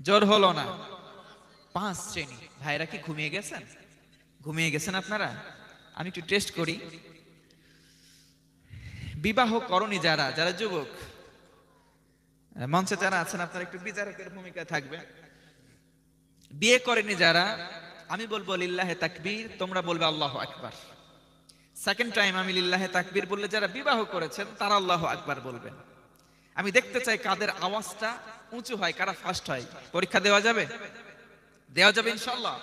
S1: জোর হলো না। 5 শ্রেণী। ভাইরা কি ঘুমিয়ে গেছেন? ঘুমিয়ে গেছেন আপনারা? আমি একটু টেস্ট করি। বিবাহ করনি যারা, যারা যুবক মঞ্চে যারা আছেন, আপনারা একটু বিচারকের ভূমিকায় থাকবেন। বিয়ে করেনি যারা, আমি বলবো লিল্লাহে তাকবীর, তোমরা বলবে আল্লাহু আকবার। সেকেন্ড টাইম আমি লিল্লাহে তাকবীর বললে যারা বিবাহ করেছেন তারা আল্লাহু আকবার বলবেন। আমি দেখতে চাই কাদের আওয়াজটা উঁচু হয়, কারা ফার্স্ট হয়। পরীক্ষা দেওয়া যাবে? দেওয়া যাবে ইনশাআল্লাহ।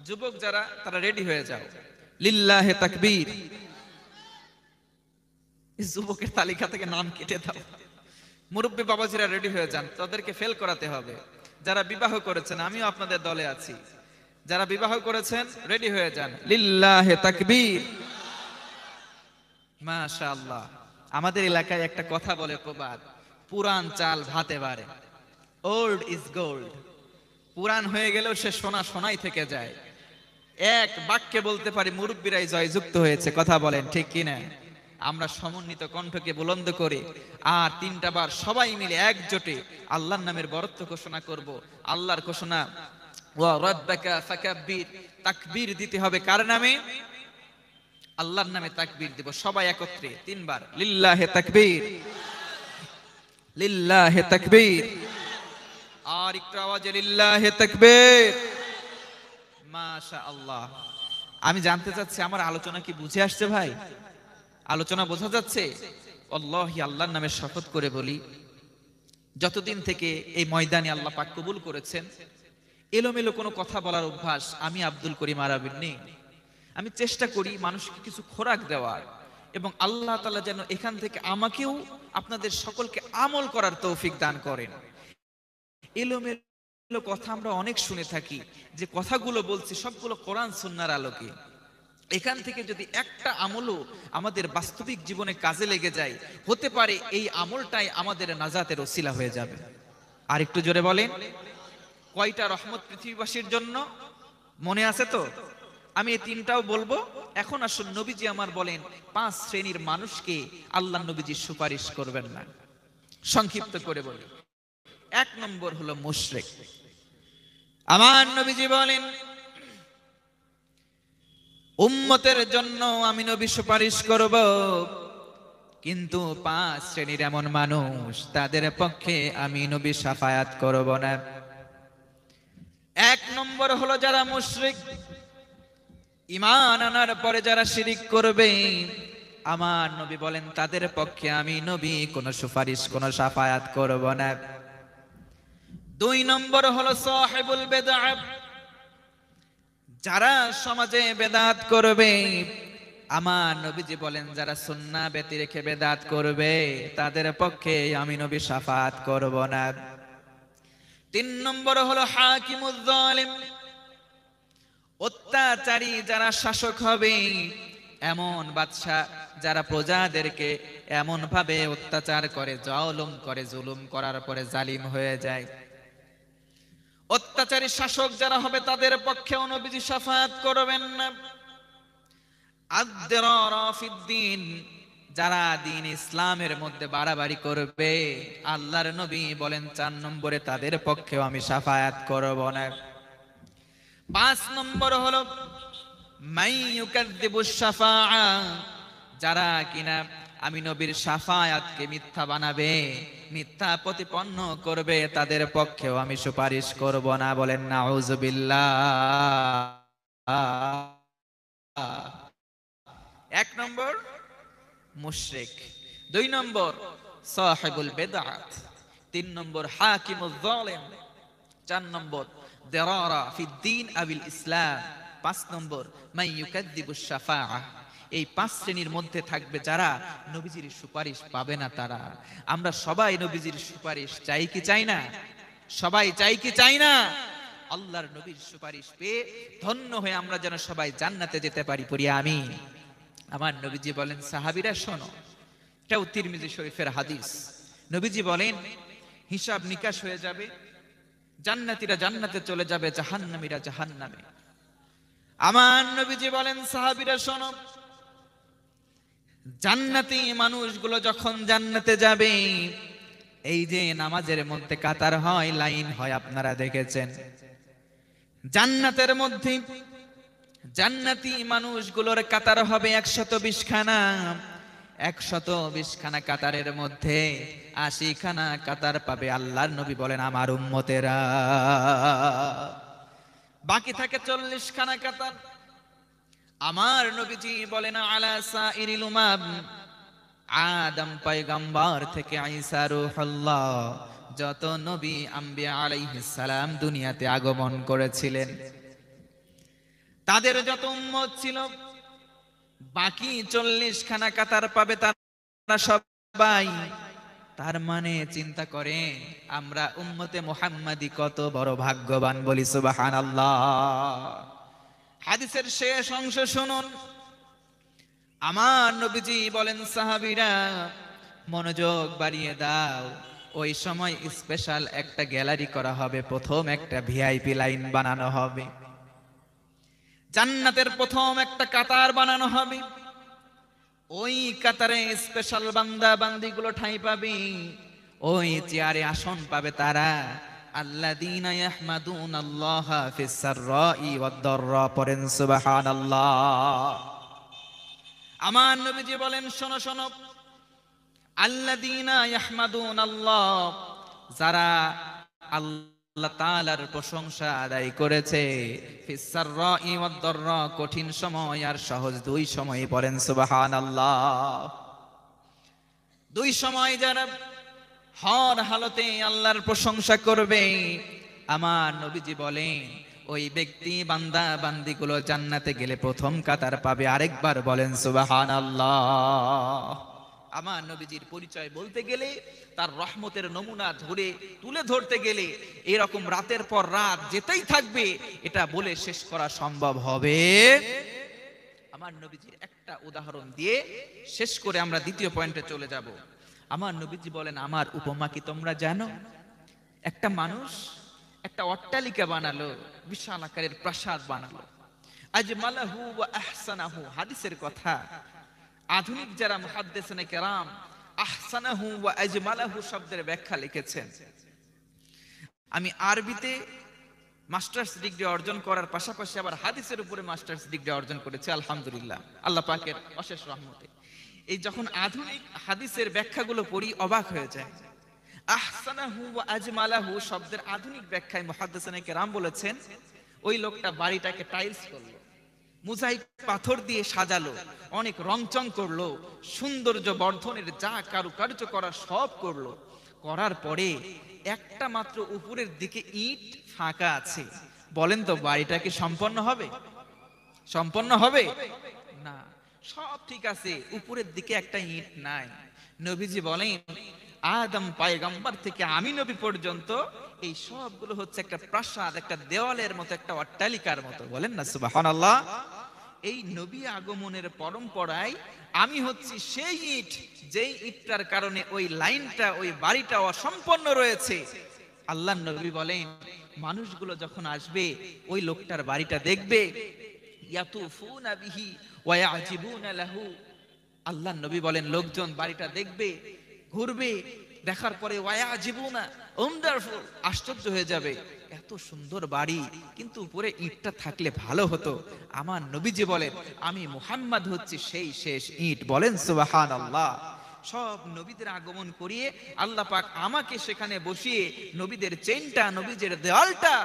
S1: যুবক যারা, তারা রেডি হয়ে যাও, লিল্লাহে তাকবীর। এই যুবকের তালিকা থেকে নাম কেটে দাও। মুরব্বী বাবাজিরা রেডি হয়ে যান, তাদেরকে ফেল করাতে হবে। যারা বিবাহ করেছেন, আমিও আপনাদের দলে আছি, যারা বিবাহ করেছেন রেডি হয়ে যান, লিল্লাহে তাকবীর। মাশাআল্লাহ। আমাদের এলাকায় একটা কথা বলে প্রবাদ, পুরান চাল ভাতে বাড়ে, ওল্ড ইজ গোল্ড। পুরান হয়ে গেলেও সে সোনা সোনাই থেকে যায়। এক বাক্যে বলতে পারি, মুরব্বীরাই জয়যুক্ত হয়েছে। কথা বলেন ঠিক কিনা? আমরা সমন্বিত কণ্ঠকে বুলন্দ করে আর 3টা বার সবাই মিলে একজোটে আল্লাহর নামের বরত্ব ঘোষণা করব। আল্লাহর ঘোষণা, ওয়া রাব্বাকা ফাকাব্বির। তাকবীর দিতে হবে কার নামে? আল্লাহর নামে তাকবীর দেব সবাই একত্রে 3 বার, লিল্লাহে তাকবীর, লিল্লাহে তাকবীর। আর একটু আওয়াজে লিল্লাহে তাকবীর। মাশাআল্লাহ। আমি জানতে চাচ্ছি, আমার আলোচনা কি বুঝে আসছে ভাই? আলোচনা বোঝা যাচ্ছে? আল্লাহি, আল্লাহর নামে শপথ করে বলি, যতদিন থেকে এই ময়দানে আল্লাহ পাক কবুল করেছেন, এলোমেলো কোনো কথা বলার অভ্যাস আমি আব্দুল করিম আরাবির নেই। আমি চেষ্টা করি মানুষকে কিছু খোরাক দেওয়ার, এবং আল্লাহ তাআলা যেন এখান থেকে আমাকেও আপনাদের সকলকে আমল করার তৌফিক দান করেন। এলোমেলো কথা আমরা অনেক শুনে থাকি, যে কথাগুলো বলছি সবগুলো কোরআন সুন্নাহর আলোকে। এখান থেকে যদি একটা আমলও আমাদের বাস্তবিক জীবনে কাজে লেগে যায়, হতে পারে এই আমলটাই আমাদের নাজাতের ওসিলা হয়ে যাবে। আর একটু জোরে বলেন, কয়টা রহমত পৃথিবীবাসীর জন্য? মনে আছে তো? আমি এই 3টাও বলবো। এখন আসুন, নবীজি আমার বলেন 5 শ্রেণীর মানুষকে আল্লাহ নবীজি সুপারিশ করবেন না। সংক্ষিপ্ত করে বলি। 1 নম্বর হলো মুশরিক। আমার নবীজি বলেন, উম্মতের জন্য আমি নবী সুপারিশ করব, কিন্তু 5 শ্রেণীর এমন মানুষ, তাদের পক্ষে আমি নবী শাফায়াত করব না। 1 নম্বর হলো যারা মুশরিক, ঈমান আনার পরে যারা শিরিক করবে, আমার নবী বলেন তাদের পক্ষে আমি নবী কোনো সুপারিশ, কোনো শাফায়াত করব না। 2 নম্বর হলো সাহিবুল বিদআহ, যারা সমাজে বেদাত করবে, আমার নবীজি বলেন যারা সুন্নাহ ব্যতি রেখে বেদাত করবে, তাদের পক্ষে আমি নবী শাফাত করব না। 3 নম্বর হলো হাকিমুজ জালিম, অত্যাচারী যারা শাসক হবে, এমন বাদশা যারা প্রজাদেরকে এমন ভাবে অত্যাচার করে, জুলুম করে, জুলুম করার পরে জালিম হয়ে যায়। অত্যাচারী শাসক যারা হবে তাদের পক্ষেও নবীজি শাফায়াত করবেন না। আদ-দিরারা ফিদ-দ্বীন, যারা দ্বীন ইসলামের মধ্যে বাড়াবাড়ি করবে, আল্লাহর নবী বলেন 4 নম্বরে তাদের পক্ষেও আমি শাফায়াত করব না। 5 নম্বর হলো মাইয়ুকাযযিবুশ শাফাআ, যারা কিনা আমি নবীর শাফায়াতকে মিথ্যা বানাবে, মিথ্যা প্রতিপন্ন করবে, তাদের পক্ষেও আমি সুপারিশ করব না। বলেন নাউযুবিল্লাহ। 1 নম্বর মুশরিক, 2 নম্বর সাহিবুল বিদআত, 3 নম্বর হাকিমুজ জালিম, 4 নম্বর দিরারা ফিদ-দ্বীন আবিল ইসলাম, 5 নম্বর মাইয়ুকাযযিবুশ শাফাআ। এই 5 শ্রেণীর মধ্যে থাকবে যারা নবীজির সুপারিশ পাবে না। তারা, আমরা সবাই নবীজির সুপারিশ চাই কি চাই না? সবাই চাই কি চাই না? আল্লাহর নবীর সুপারিশ পেয়ে ধন্য হয়ে আমরা যেন সবাই জান্নাতে যেতে পারি, পড়ি আমিন। আমার নবীজি বলেন, সাহাবীরা শোনো, এটাও তিরমিজি শরীফের হাদিস। নবীজি বলেন, হিসাব নিকাশ হয়ে যাবে, জান্নাতীরা জান্নাতে চলে যাবে, জাহান্নামীরা জাহান্নামে। আমার নবীজি বলেন, সাহাবীরা শোনো, জান্নাতি মানুষগুলো যখন জান্নাতে যাবে, এই যে নামাজের মধ্যে কাতার হয়, লাইন হয়, আপনারা দেখেছেন, জান্নাতের মধ্যে জান্নাতি মানুষগুলোর কাতার হবে 120 খানা। 120 খানা কাতারের মধ্যে 80 খানা কাতার পাবে আল্লাহর নবী বলেন আমার উম্মতেরা। বাকি থাকে 40 খানা কাতার। আমার নবীজি বলেন, আলা সাইরিল উমাম, আদম পয়গম্বর থেকে ঈসা রূহুল্লাহ, যত নবী আম্বিয়া আলাইহিস সালাম দুনিয়াতে আগমন করেছিলেন, তাদের যত উম্মত ছিল, বাকি 40 খানা কাতার পাবে তারা সবাই। তার মানে চিন্তা করেন আমরা উম্মতে মুহাম্মাদি কত বড় ভাগ্যবান, বলি সুবহানাল্লাহ। হাদিসের শেষ অংশ শুনুন। আমার নবীজি বলেন, সাহাবীরা মনোযোগ বাড়িয়ে দাও, ওই সময় স্পেশাল একটা গ্যালারি করা হবে, প্রথম একটা ভিআইপি লাইন বানানো হবে, জান্নাতের প্রথম একটা কাতার বানানো হবে। ওই কাতারে স্পেশাল বান্দা বান্দিগুলো ঠাঁই পাবে, ওই চেয়ারে আসন পাবে তারা, আল্লাযীনা ইয়াহমাদুনাল্লাহা ফিস সাররাই ওয়াদ দাররা, পড়েন সুবহানাল্লাহ। আমার নবীজি বলেন, শোনো শোনো, আল্লাযীনা ইয়াহমাদুনাল্লাহ, যারা আল্লাহ তাআলার প্রশংসা আদায় করেছে, ফিস সাররাই ওয়াদ দাররা, কঠিন সময় আর সহজ 2 সময়, পড়েন সুবহানাল্লাহ। 2 সময় যারা হর হালতে আল্লাহর প্রশংসা করবে, আমার নবীজি বলেন ওই ব্যক্তি বান্দা বান্দিগুলো জান্নাতে গেলে প্রথম কাতার পাবে। আরেকবার বলেন সুবহানাল্লাহ। আমার নবীজির পরিচয় বলতে গেলে, তার রহমতের নমুনা ধরে তুলে ধরতে গেলে এরকম রাতের পর রাত যেতেই থাকবে, এটা বলে শেষ করা সম্ভব হবে। আমার নবীজির একটা উদাহরণ দিয়ে শেষ করে আমরা দ্বিতীয় পয়েন্টে চলে যাব। আমার নবীজি বলেন, আমার উপমা কি তোমরা জানো? একটা মানুষ একটা অট্টালিকা বানালো, বিশাল আকারের প্রাসাদ বানালো, আজমালাহু ওয়া আহসানাহু, হাদিসের কথা। আধুনিক যারা মুহাদ্দিসিনে কেরাম আহসানাহু ওয়া আজমালাহু শব্দের ব্যাখ্যা লিখেছেন। আমি আরবিতে মাস্টার্স ডিগ্রি অর্জন করার পাশাপাশি আবার হাদিসের উপরে মাস্টার্স ডিগ্রি অর্জন করেছি, আলহামদুলিল্লাহ, আল্লাহ পাকের অশেষ রহমতে। এই যখন আধুনিক হাদিসের ব্যাখ্যাগুলো পড়ি অবাক হয়ে যায়। আহসানাহু ওয়া আজমালাহু শব্দের আধুনিক ব্যাখ্যায় মুহাদ্দিসিনে কেরাম বলেছেন, ওই লোকটা বাড়িটাকে টাইলস করলো, মোজাইক পাথর দিয়ে সাজালো, অনেক রংচং করলো, সৌন্দর্য বর্ধনের যা কারুকার্য করা সব করলো, করার পরে একটা মাত্র উপরের দিকে ইট ফাঁকা আছে। বলেন তো বাড়িটা কি সম্পন্ন হবে? সম্পন্ন হবে না। সব ঠিক আছে, উপরের দিকে একটা ইট নাই। নবীজি বলেন, আদম পয়গম্বর থেকে আমি নবী পর্যন্ত এই সবগুলো হচ্ছে একটা প্রাসাদ, একটা দেওয়ালের মতো, একটা অট্টালিকার মতো। বলেন না সুবহানাল্লাহ। এই নবী আগমনের পরম্পরায় আমি হচ্ছি সেই ইট, যেই ইটটার কারণে ওই লাইনটা, ওই বাড়িটা অসম্পন্ন রয়েছে। আল্লাহর নবী বলেন, মানুষগুলো যখন আসবে ওই লোকটার বাড়িটা দেখবে, ইয়াতুফুনা বিহি ওয়া ইয়াজিবুনা লাহু। আল্লাহর নবী বলেন, লোকজন বাড়িটা দেখবে, ঘুরবে, দেখার পরে ওয়ায়াজিবুনা, ওয়ান্ডারফুল, আশ্চর্য হয়ে যাবে, এত সুন্দর বাড়ি, কিন্তু উপরে ইটটা থাকলে ভালো হতো। আমার নবীজি বলেন, আমি মুহাম্মদ হচ্ছি সেই শেষ ইট। বলেন সুবহানাল্লাহ। সব নবীদের আগমন করিয়ে আল্লাহ পাক আমাকে সেখানে বসিয়ে নবীদের চেইনটা, নবীদের দেওয়ালটা,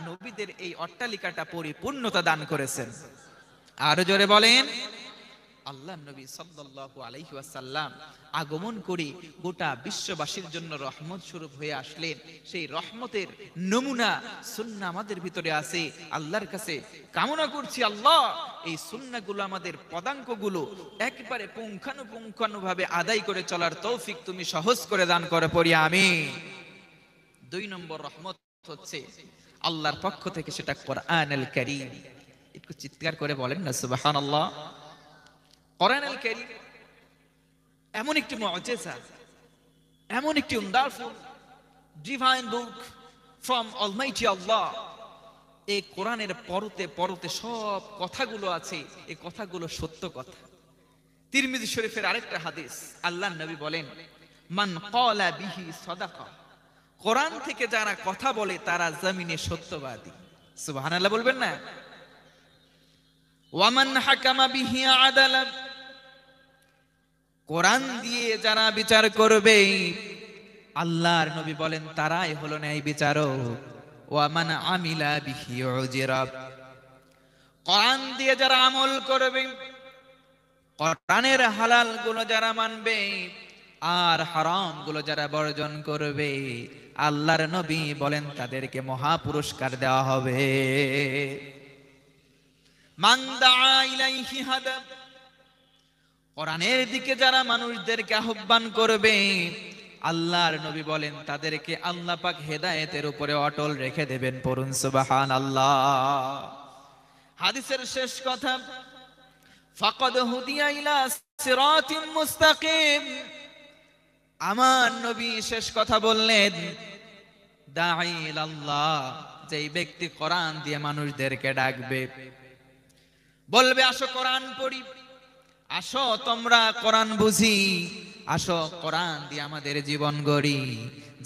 S1: নবীদের এই অট্টালিকাটা পরিপূর্ণতা দান করেছেন। আরো জোরে বলেন, আল্লাহ নবী সাল্লাল্লাহু আলাইহি ওয়াসাল্লাম আগমন করে গোটা বিশ্ববাসীর জন্য রহমত স্বরূপ হয়ে আসলেন। সেই রহমতের নমুনা সুন্নাহ আমাদের ভিতরে আছে। আল্লাহর কাছে কামনা করছি, আল্লাহ এই সুন্নাহগুলো, আমাদের পদাঙ্কগুলো একবারে পুঙ্খানুপুঙ্খানুভাবে আদায় করে চলার তৌফিক তুমি সহজ করে দান করে, পড়ি আমিন। 2 নম্বর রহমত হচ্ছে আল্লাহর পক্ষ থেকে, সেটা কোরআনুল কারীম। একটু চিৎকার করে বলেন না সুবহানাল্লাহ। কোরআনুল কারীম এমন একটি মুআজিজা, এমন একটি wonderful divine book from Almighty Allah. এই কোরআনের পরতে পরতে সব কথাগুলো আছে, এই কথাগুলো সত্য কথা। তিরমিজি শরীফের আরেকটা হাদিস, আল্লাহর নবী বলেন, মান ক্বালা বিহি সাদাকা। কোরআন থেকে যারা কথা বলে তারা জমিনে সত্যবাদী। সুবহানাল্লাহ বলবেন না? ওয়ামান হাকামা বিহি আদালা। কোরআন দিয়ে যারা বিচার করবে, আল্লাহর নবী বলেন, তারাই হলো ন্যায় বিচারক। ওয়ামান আমিলা বিহি উজরা। কোরআন দিয়ে যারা আমল করবে, কোরআনের হালাল গুলো যারা মানবে আর হারাম গুলো যারা বর্জন করবে, আল্লাহর নবী বলেন তাদেরকে মহা পুরস্কার দেওয়া হবে। মান দাআ ইলাইহি হাদা। কোরআনের দিকে যারা মানুষদেরকে আহ্বান করবে, আল্লাহর নবী বলেন তাদেরকে আল্লাহ পাক হেদায়েতের উপরে অটল রেখে দেবেন। পড়ুন সুবহানাল্লাহ। হাদিসের শেষ কথা, ফাকাদ হুদিয়া ইলা সিরাতিম মুস্তাকিম। আমার নবী শেষ কথা বললেন, দাঈ ইলাল্লাহ, যেই ব্যক্তি কোরআন দিয়ে মানুষদেরকে ডাকবে, বলবে আসো কোরআন পড়ি, আসো তোমরা কোরআন বুঝি, আসো কোরআন দিয়ে আমাদের জীবন গড়ি,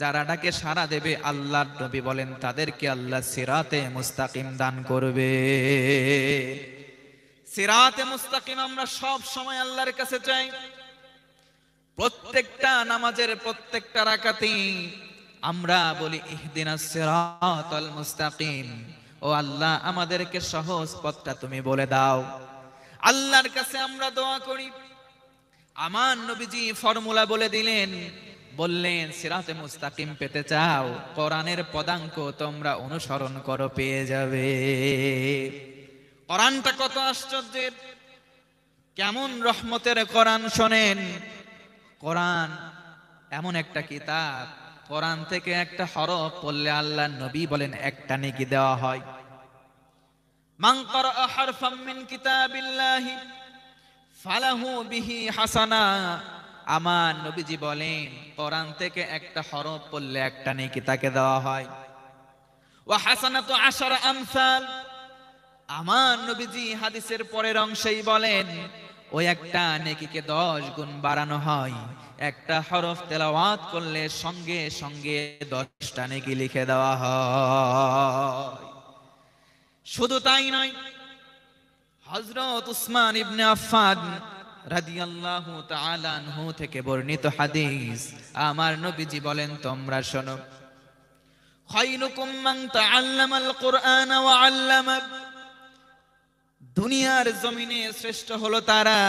S1: যারা ডাকে সাড়া দেবে, আল্লাহর নবী বলেন তাদেরকে আল্লাহ সিরাতে মুস্তাকিম দান করবে। সিরাতে মুস্তাকিম আমরা সব সময় আল্লাহর কাছে চাই। প্রত্যেকটা নামাজের প্রত্যেকটা রাকাতে আমরা বলি, ইহদিনাস সিরাতাল মুস্তাকিম। ও আল্লাহ, আমাদেরকে সহজ পথটা তুমি বলে দাও। আল্লাহর কাছে আমরা দোয়া করি। আমার নবীজি ফর্মুলা বলে দিলেন, বললেন সিরাতে মুস্তাকিম পেতে চাও, কোরআনের পদাঙ্ক তোমরা অনুসরণ করো, পেয়ে যাবে। কোরআনটা কত আশ্চর্যের, কেমন রহমতের কোরআন শোনেন। কোরআন এমন একটা কিতাব, কোরআন থেকে একটা হরফ পড়লে আল্লাহর নবী বলেন একটা নেকি দেওয়া হয়। মান ক্বারা হারফাম মিন কিতাবিল্লাহি ফালাহু বিহি হাসানা। আমার নবীজি বলেন কোরআন থেকে একটা হরফ পড়লে একটা নেকি তাকে দেওয়া হয়। ওয়া হাসানাতু আশারা আমসাল। আমার নবীজি হাদিসের পরের অংশেই বলেন, ওই একটা নেকিকে 10 গুণ বাড়ানো হয়। একটা হরফ তেলাওয়াত করলে সঙ্গে সঙ্গে 10টা নেকি লিখে দেওয়া হয়। শুধু তাই নয়, হযরত উসমান ইবনে আফফান রাদিয়াল্লাহু তাআলা আনহু থেকে বর্ণিত হাদিস, আমার নবীজি বলেন তোমরা শোনো, খায়রুকুম মান তাআল্লামাল কুরআন ওয়া আল্লামা। দুনিয়ার জমিনে শ্রেষ্ঠ হলো তারা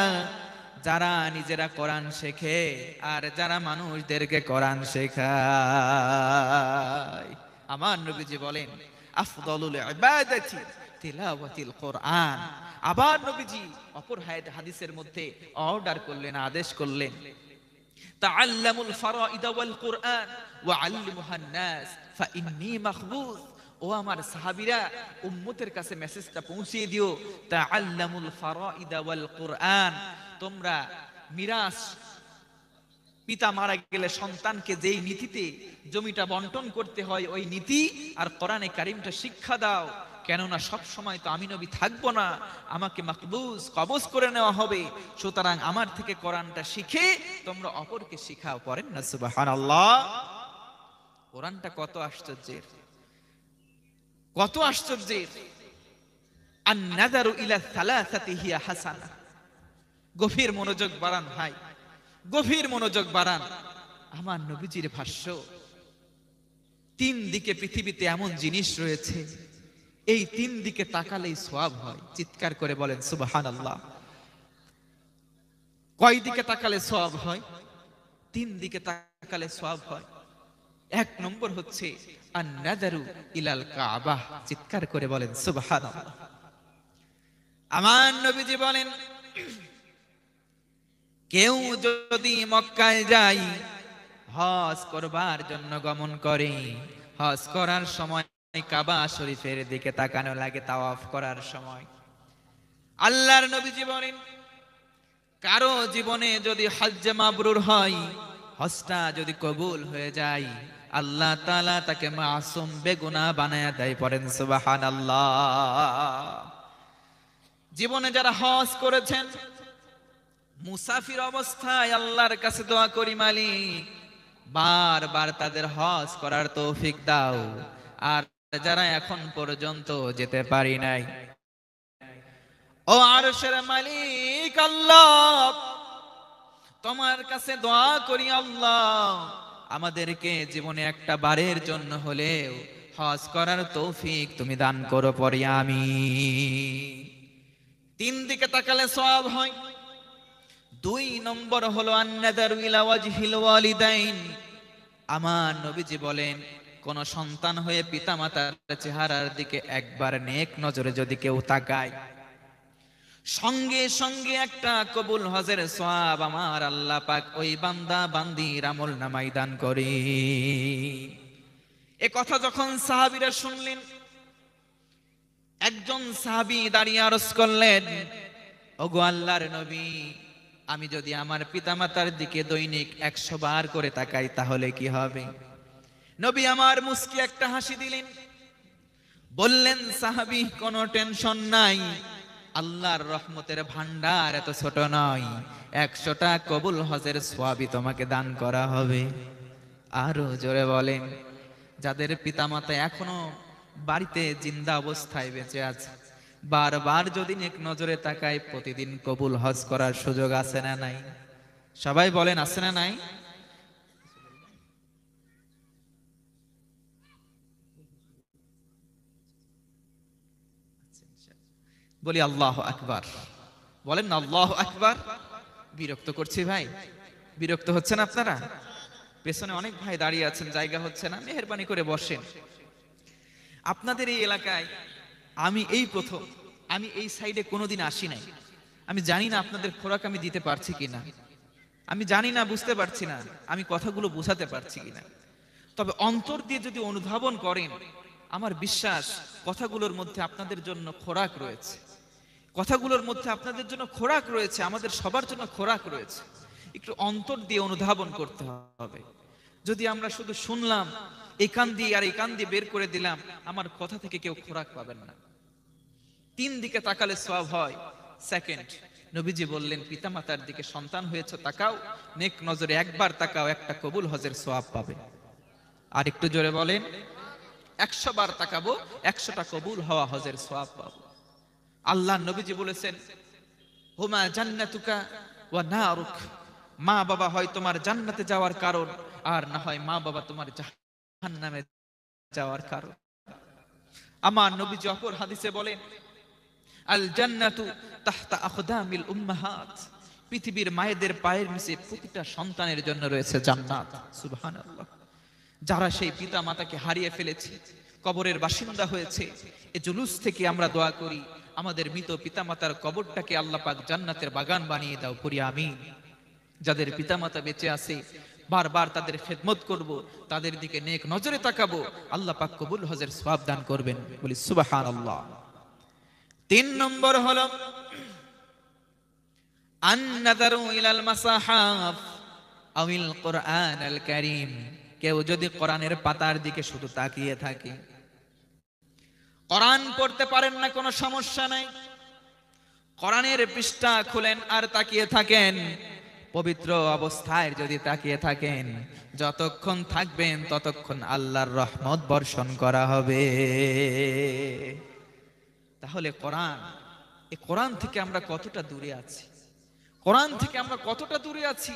S1: যারা নিজেরা কোরআন শেখে আর যারা মানুষদেরকে কোরআন শেখায়। আমার নবীজি বলেন, আফদালুল ইবাদাতি তিলাওয়াতিল কোরআন। আবার নবীজি অপর হাদিসের মধ্যে অর্ডার করলেন, আদেশ করলেন, তাআল্লামুল ফারাইদ ওয়াল কুরআন ওয়া আল্লিমুহান নাস ফাইন্নী মাখবুস। ও ও আমার সাহাবীরা, উম্মতের কাছে মেসেজটা পৌঁছিয়ে দিও, তাআল্লামুল ফারাইদা ওয়াল কুরআন, তোমরা মিরাস, পিতা মারা গেলে সন্তানকে যেই নীতিতে জমিটা বন্টন করতে হয় ওই নীতি আর কোরআনে কারিমটা শিক্ষা দাও। কেননা সব সময় তো আমি নবী থাকবো না, আমাকে মাকবুজ কবজ করে নেওয়া হবে। সুতরাং আমার থেকে কোরআনটা শিখে তোমরা অপরকে শিখাও। পড়েন না সুবহানাল্লাহ। কোরআনটা কত আশ্চর্যের, কত আশ্চর্যের। আন-নাযারু ইলা সালাসাতি হিয়া হাসানা। গভীর মনোযোগ বাড়ান ভাই, গভীর মনোযোগ বাড়ান। আমার নবীজির ভাষ্য, তিন দিকে পৃথিবীতে এমন জিনিস রয়েছে, এই তিন দিকে তাকালেই সওয়াব হয়। চিৎকার করে বলেন সুবহানাল্লাহ। কয় দিকে তাকালে সওয়াব হয়? তিন দিকে তাকালে সওয়াব হয়। এক নম্বর হচ্ছে আন-নাযারু ইলাল কাবা। চিৎকার করে বলেন সুবহানাল্লাহ। আমার নবীজি বলেন, কেউ যদি মক্কায় যায়, হজ করবার জন্য গমন করে, হজ করার সময় কাবা শরীফের দিকে তাকানো লাগে তাওয়াফ করার সময়। আল্লাহর নবীজি বলেন, কারো জীবনে যদি হজ্জ মাবরুর হয়, হজটা যদি কবুল হয়ে যায়, আল্লাহ তাআলা তাকে মাসুম বেগুনাহ বানায়া দেয়। পড়েন সুবহানাল্লাহ। জীবনে যারা হজ করেছেন, মুসাফির অবস্থায় আল্লাহর কাছে দোয়া করি, মালিক বারবার তাদের হজ করার তৌফিক দাও। আর যারা এখন পর্যন্ত যেতে পারি নাই, ও আরশের মালিক আল্লাহ, তোমার কাছে দোয়া করি আল্লাহ, আমাদেরকে জীবনে একটা বারের জন্য হলেও হজ করার তৌফিক তুমি দান করো। পড়ি আমিন। তিন দিকে তাকালে সওয়াব হয়। দুই নম্বর হলো আন-নাযারু ইলা ওয়াজহিল ওয়ালিদাইন। আমার নবীজি বলেন, কোন সন্তান হয়ে পিতামাতার চেহারার দিকে একবার নেক নজরে যদি কেউ তাকায়, সঙ্গে সঙ্গে একটা কবুল হজের সওয়াব আমার আল্লাহ পাক ওই বান্দা বান্দির আমলনামায় দান করে। এ কথা যখন সাহাবীরা শুনলেন, একজন সাহাবী দাঁড়িয়ে আরজ করলেন, ওগো আল্লাহর নবী, আমি যদি আমার পিতামাতার দিকে দৈনিক 100 বার করে তাকাই তাহলে কি হবে? নবী আমার মুস্কি একটা হাসি দিলেন, বললেন, সাহাবী কোনো টেনশন নাই, আল্লাহর রহমতের ভান্ডার এত ছোট নয়, 100টা কবুল হজের সওয়াবই তোমাকে দান করা হবে। আরো জোরে বলেন, যাদের পিতামাতা এখনো বাড়িতে জিন্দা অবস্থায় বেঁচে আছে, বারবার যদি নেক নজরে তাকায়, প্রতিদিন কবুল হজ করার সুযোগ আছে না নাই? সবাই বলেন, আছে না নাই? বলি আল্লাহু আকবার। বলেন না আল্লাহু আকবার। বিরক্ত করছি ভাই? বিরক্ত হচ্ছেন আপনারা? পেছনে অনেক ভাই দাঁড়িয়ে আছেন, জায়গা হচ্ছে না, মেহেরবানি করে বসেন। আপনাদের এই এলাকায় আমি এই প্রথম, আমি এই সাইডে কোনোদিন আসি নাই। আমি জানি না আপনাদের খোরাক আমি দিতে পারছি কিনা, আমি জানি না, বুঝতে পারছি না আমি কথাগুলো বোঝাতে পারছি কিনা। তবে অন্তর দিয়ে যদি অনুধাবন করেন, আমার বিশ্বাস কথাগুলোর মধ্যে আপনাদের জন্য খোরাক রয়েছে, কথাগুলোর মধ্যে আপনাদের জন্য খোরাক রয়েছে, আমাদের সবার জন্য খোরাক রয়েছে। একটু অন্তর দিয়ে অনুধাবন করতে হবে। যদি আমরা শুধু শুনলাম, এই কান দিয়ে আর এই কান দিয়ে বের করে দিলাম, আমার কথা থেকে কেউ খোরাক পাবেন না। তিন দিকে তাকালে সওয়াব হয়। সেকেন্ড, নবীজি বললেন, পিতামাতার দিকে সন্তান হয়েছে তাকাও, নেক নজরে একবার তাকাও, একটা কবুল হজের সওয়াব পাবে। আর একটু জোরে বলেন, 100 বার তাকাবো, 100টা কবুল হওয়া হজের সওয়াব পাবো। আল্লাহ নবীজি বলেছেন, হুমা জান্নাতুকা ওয়া নারুক, মা বাবা হয় তোমার জান্নাতে যাওয়ার কারণ, আর না হয় মা বাবা তোমার জাহান্নামে যাওয়ার কারণ। আমার নবীজি অপর হাদিসে বলেন, আল জান্নাতু তাহতা আকদামিল উম্মাহাত, পৃথিবীর মায়েদের পায়ের নিচে প্রতিটা সন্তানের জন্য রয়েছে জান্নাত। সুবহানাল্লাহ। যারা সেই পিতা মাতাকে হারিয়ে ফেলেছে, কবরের বাসিন্দা হয়েছে, এই জুলুস থেকে আমরা দোয়া করি, আমাদের মৃত পিতামাতার কবরটাকে আল্লাহ পাক জান্নাতের বাগান বানিয়ে দাও। পড়ি আমিন। যাদের পিতামাতা বেঁচে আছে, বারবার তাদের খেদমত করব, তাদের দিকে নেক নজরে তাকাবো, আল্লাহ পাক কবুল হজের সওয়াব দান করবেন, বলি সুবহানাল্লাহ। 3 নম্বর হলো আন-নাযারু ইলাল মাসাহাফ আউল কুরআনুল কারীম। কেউ যদি কোরআনের পাতার দিকে শুধু তাকিয়ে থাকে, কোরআন পড়তে পারেন না কোনো সমস্যা নাই, কোরআনের পৃষ্ঠা খুলেন আর তাকিয়ে থাকেন, পবিত্র অবস্থায় যদি তাকিয়ে থাকেন, যতক্ষণ থাকবেন ততক্ষণ আল্লাহর রহমত বর্ষণ করা হবে। তাহলে কোরআন, এই কোরআন থেকে আমরা কতটা দূরে আছি, কোরআন থেকে আমরা কতটা দূরে আছি।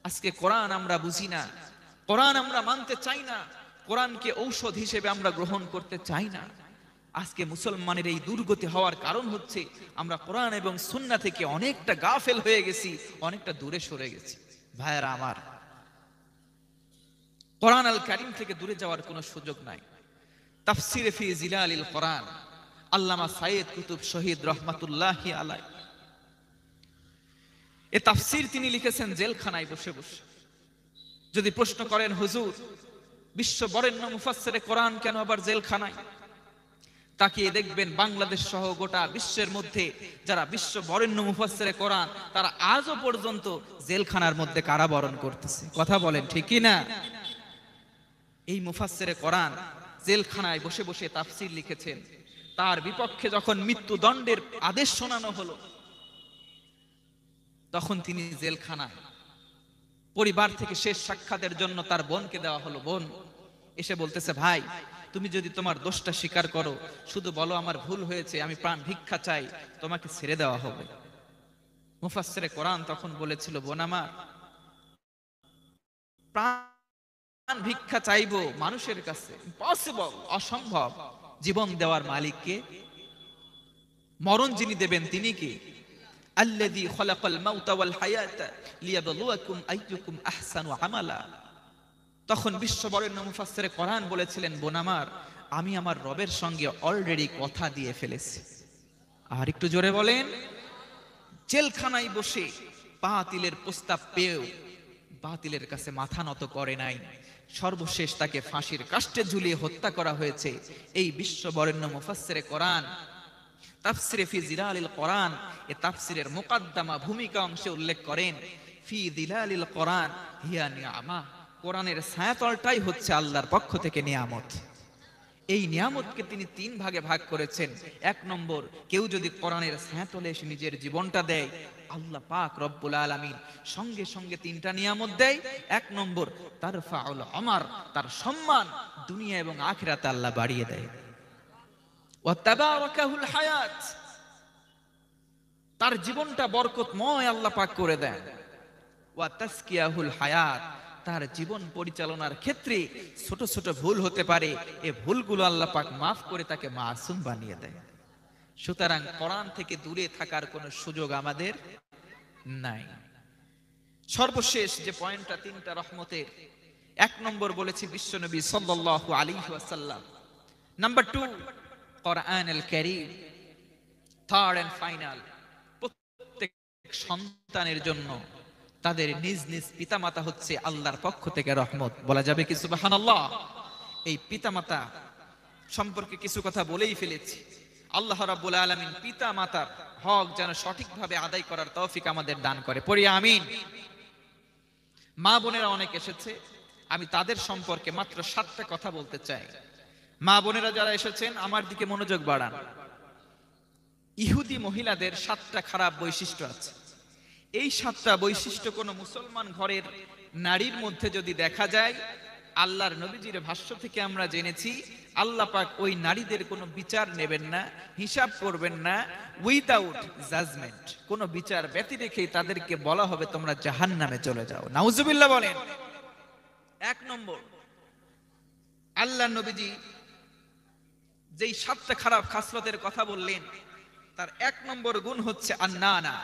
S1: আজকে কোরআন আমরা বুঝি না, কোরআন আমরা মানতে চাই না, কোরআনকে ঔষধ হিসেবে আমরা গ্রহণ করতে চাই না। আজকে মুসলমানের এই দুর্গতি হওয়ার কারণ হচ্ছে আমরা কোরআন এবং সুন্নাহ থেকে অনেকটা গাফেল হয়ে গেছি, অনেকটা দূরে সরে গেছি। ভাইয়েরা আমার, কোরআন আল কারীম থেকে দূরে যাওয়ার কোনো সুযোগ নাই। তাফসিরে ফি জিলালিল কোরআন, আল্লামা সাইয়্যিদ কুতুব শহীদ রহমাতুল্লাহি আলাইহি, এই তাফসির তিনি লিখেছেন জেলখানায় বসে বসে। যদি প্রশ্ন করেন হুজুর, বিশ্ব বরেণ্য মুফাসসিরে কোরআন কেন আবার জেলখানায়, তাকিয়ে দেখবেন বাংলাদেশ সহ গোটা বিশ্বের মধ্যে যারা বিশ্ব বরেণ্য মুফাসসিরে কোরআন, তারা আজও পর্যন্ত জেলখানার মধ্যে কারাবরণ করতেছে। কথা বলেন ঠিক কি না? এই মুফাসসিরে কোরআন জেলখানায় বসে বসে তাফসির লিখেছেন। তার বিপক্ষে যখন মৃত্যুদণ্ডের আদেশ শোনানো হলো, তখন তিনি জেলখানায়, পরিবার থেকে শেষ সাক্ষাতের জন্য তার বোনকে দেওয়া হলো। বোন এসে বলতেছে, ভাই তুমি যদি তোমার দোষটা স্বীকার করো, শুধু বলো আমার ভুল হয়েছে, আমি প্রাণ ভিক্ষা চাই, তোমাকে ছেড়ে দেওয়া হবে। মুফাসসিরে কোরআন তখন বলেছিল, বোন আমার, প্রাণ ভিক্ষা চাইবো মানুষের কাছে, ইম্পসিবল, অসম্ভব। জীবন দেওয়ার মালিককে, মরণ যিনি দেবেন তিনি কি? আল্লাযী খালাকাল মাউতা ওয়াল হায়াতা লিয়াবলুয়াকুম আইয়ুকুম আহসানু আমালা। তখন বিশ্ববরেণ্য মুফাসসিরে কোরআন বলেছিলেন, বোন আমার, আমি আমার রবের সঙ্গে অলরেডি কথা দিয়ে ফেলেছি। আর একটু জোরে বলেন। জেলখানায় বসে বাতিলের প্রস্তাব পেয়েও বাতিলের কাছে মাথা নত করে নাই। সর্বশেষ তাকে ফাঁসির কাষ্ঠে ঝুলিয়ে হত্যা করা হয়েছে। এই বিশ্ববরেণ্য মুফাসসিরে কোরআন তাফসিরে ফি জিলালিল কোরআন, এই তাফসিরের মুকাদ্দমা ভূমিকা অংশে উল্লেখ করেন, ফি জিলালিল কোরআন হিয়া নিয়ামা, কোরআনের ছায়াতলটাই হচ্ছে আল্লাহর পক্ষ থেকে নিয়ামত। এই নিয়ামতকে তিনি 3 ভাগে ভাগ করেছেন। 1 নম্বর, কেউ যদি কোরআনের ছায়াতলে এসে নিজের জীবনটা দেয়, আল্লাহ পাক রব্বুল আলামিন সঙ্গে সঙ্গে 3টা নিয়ামত দেয়। 1 নম্বর, তারফাউল উমার, তার সম্মান দুনিয়া এবং আখিরাতে আল্লাহ বাড়িয়ে দেয়। ওয়া তাবারাকাহুল হায়াত, তার জীবনটা বরকতময় আল্লাহ পাক করে দেন। ওয়া তাসকিয়াহুল হায়াত, তার জীবন পরিচালনার ক্ষেত্রে ছোট ছোট ভুল হতে পারে, এই ভুলগুলো আল্লাহ পাক মাফ করে তাকে মাসুম বানিয়ে দেয়। সুতরাং কোরআন থেকে দূরে থাকার কোনো সুযোগ আমাদের নাই। সর্বশেষ যে পয়েন্টটা 3টা রহমতের, 1 নম্বর বলেছি বিশ্বনবী সাল্লাল্লাহু আলাইহি ওয়াসাল্লাম। নাম্বার 2 কোরআনুল কারীম। থার্ড এন্ড ফাইনাল, প্রত্যেক সন্তানের জন্য তাদের নিজ নিজ পিতামাতা হচ্ছে আল্লাহর পক্ষ থেকে রহমত। বলা যাবে কি সুবহানাল্লাহ? এই পিতামাতা সম্পর্কে কিছু কথা বলেই ফেলেছি। আল্লাহ রাব্বুল আলামিন পিতামাতার হক যেন সঠিকভাবে আদায় করার তৌফিক আমাদের দান করে, পড়ি আমিন। মা বোনেরা অনেক এসেছে, আমি তাদের সম্পর্কে মাত্র 7টা কথা বলতে চাই। মা বোনেরা যারা এসেছেন আমার দিকে মনোযোগ বাড়ান। ইহুদি মহিলাদের 7টা খারাপ বৈশিষ্ট্য আছে। এই 7টা বৈশিষ্ট্য কোনো মুসলমান ঘরের নারীর মধ্যে যদি দেখা যায়, আল্লাহর নবীজির ভাষ্য থেকে আমরা জেনেছি আল্লাহ পাক ওই নারীদের কোনো বিচার নেবেন না, হিসাব করবেন না, উইদাউট জাজমেন্ট, কোনো বিচার ব্যতি রেখেই তাদেরকে বলা হবে তোমরা জাহান্নামে চলে যাও। নাউজুবিল্লাহ বলেন। 1 নম্বর, আল্লাহর নবীজি যেই 7টা খারাপ খাসলতের কথা বললেন, তার 1 নম্বর গুণ হচ্ছে আন্নানা।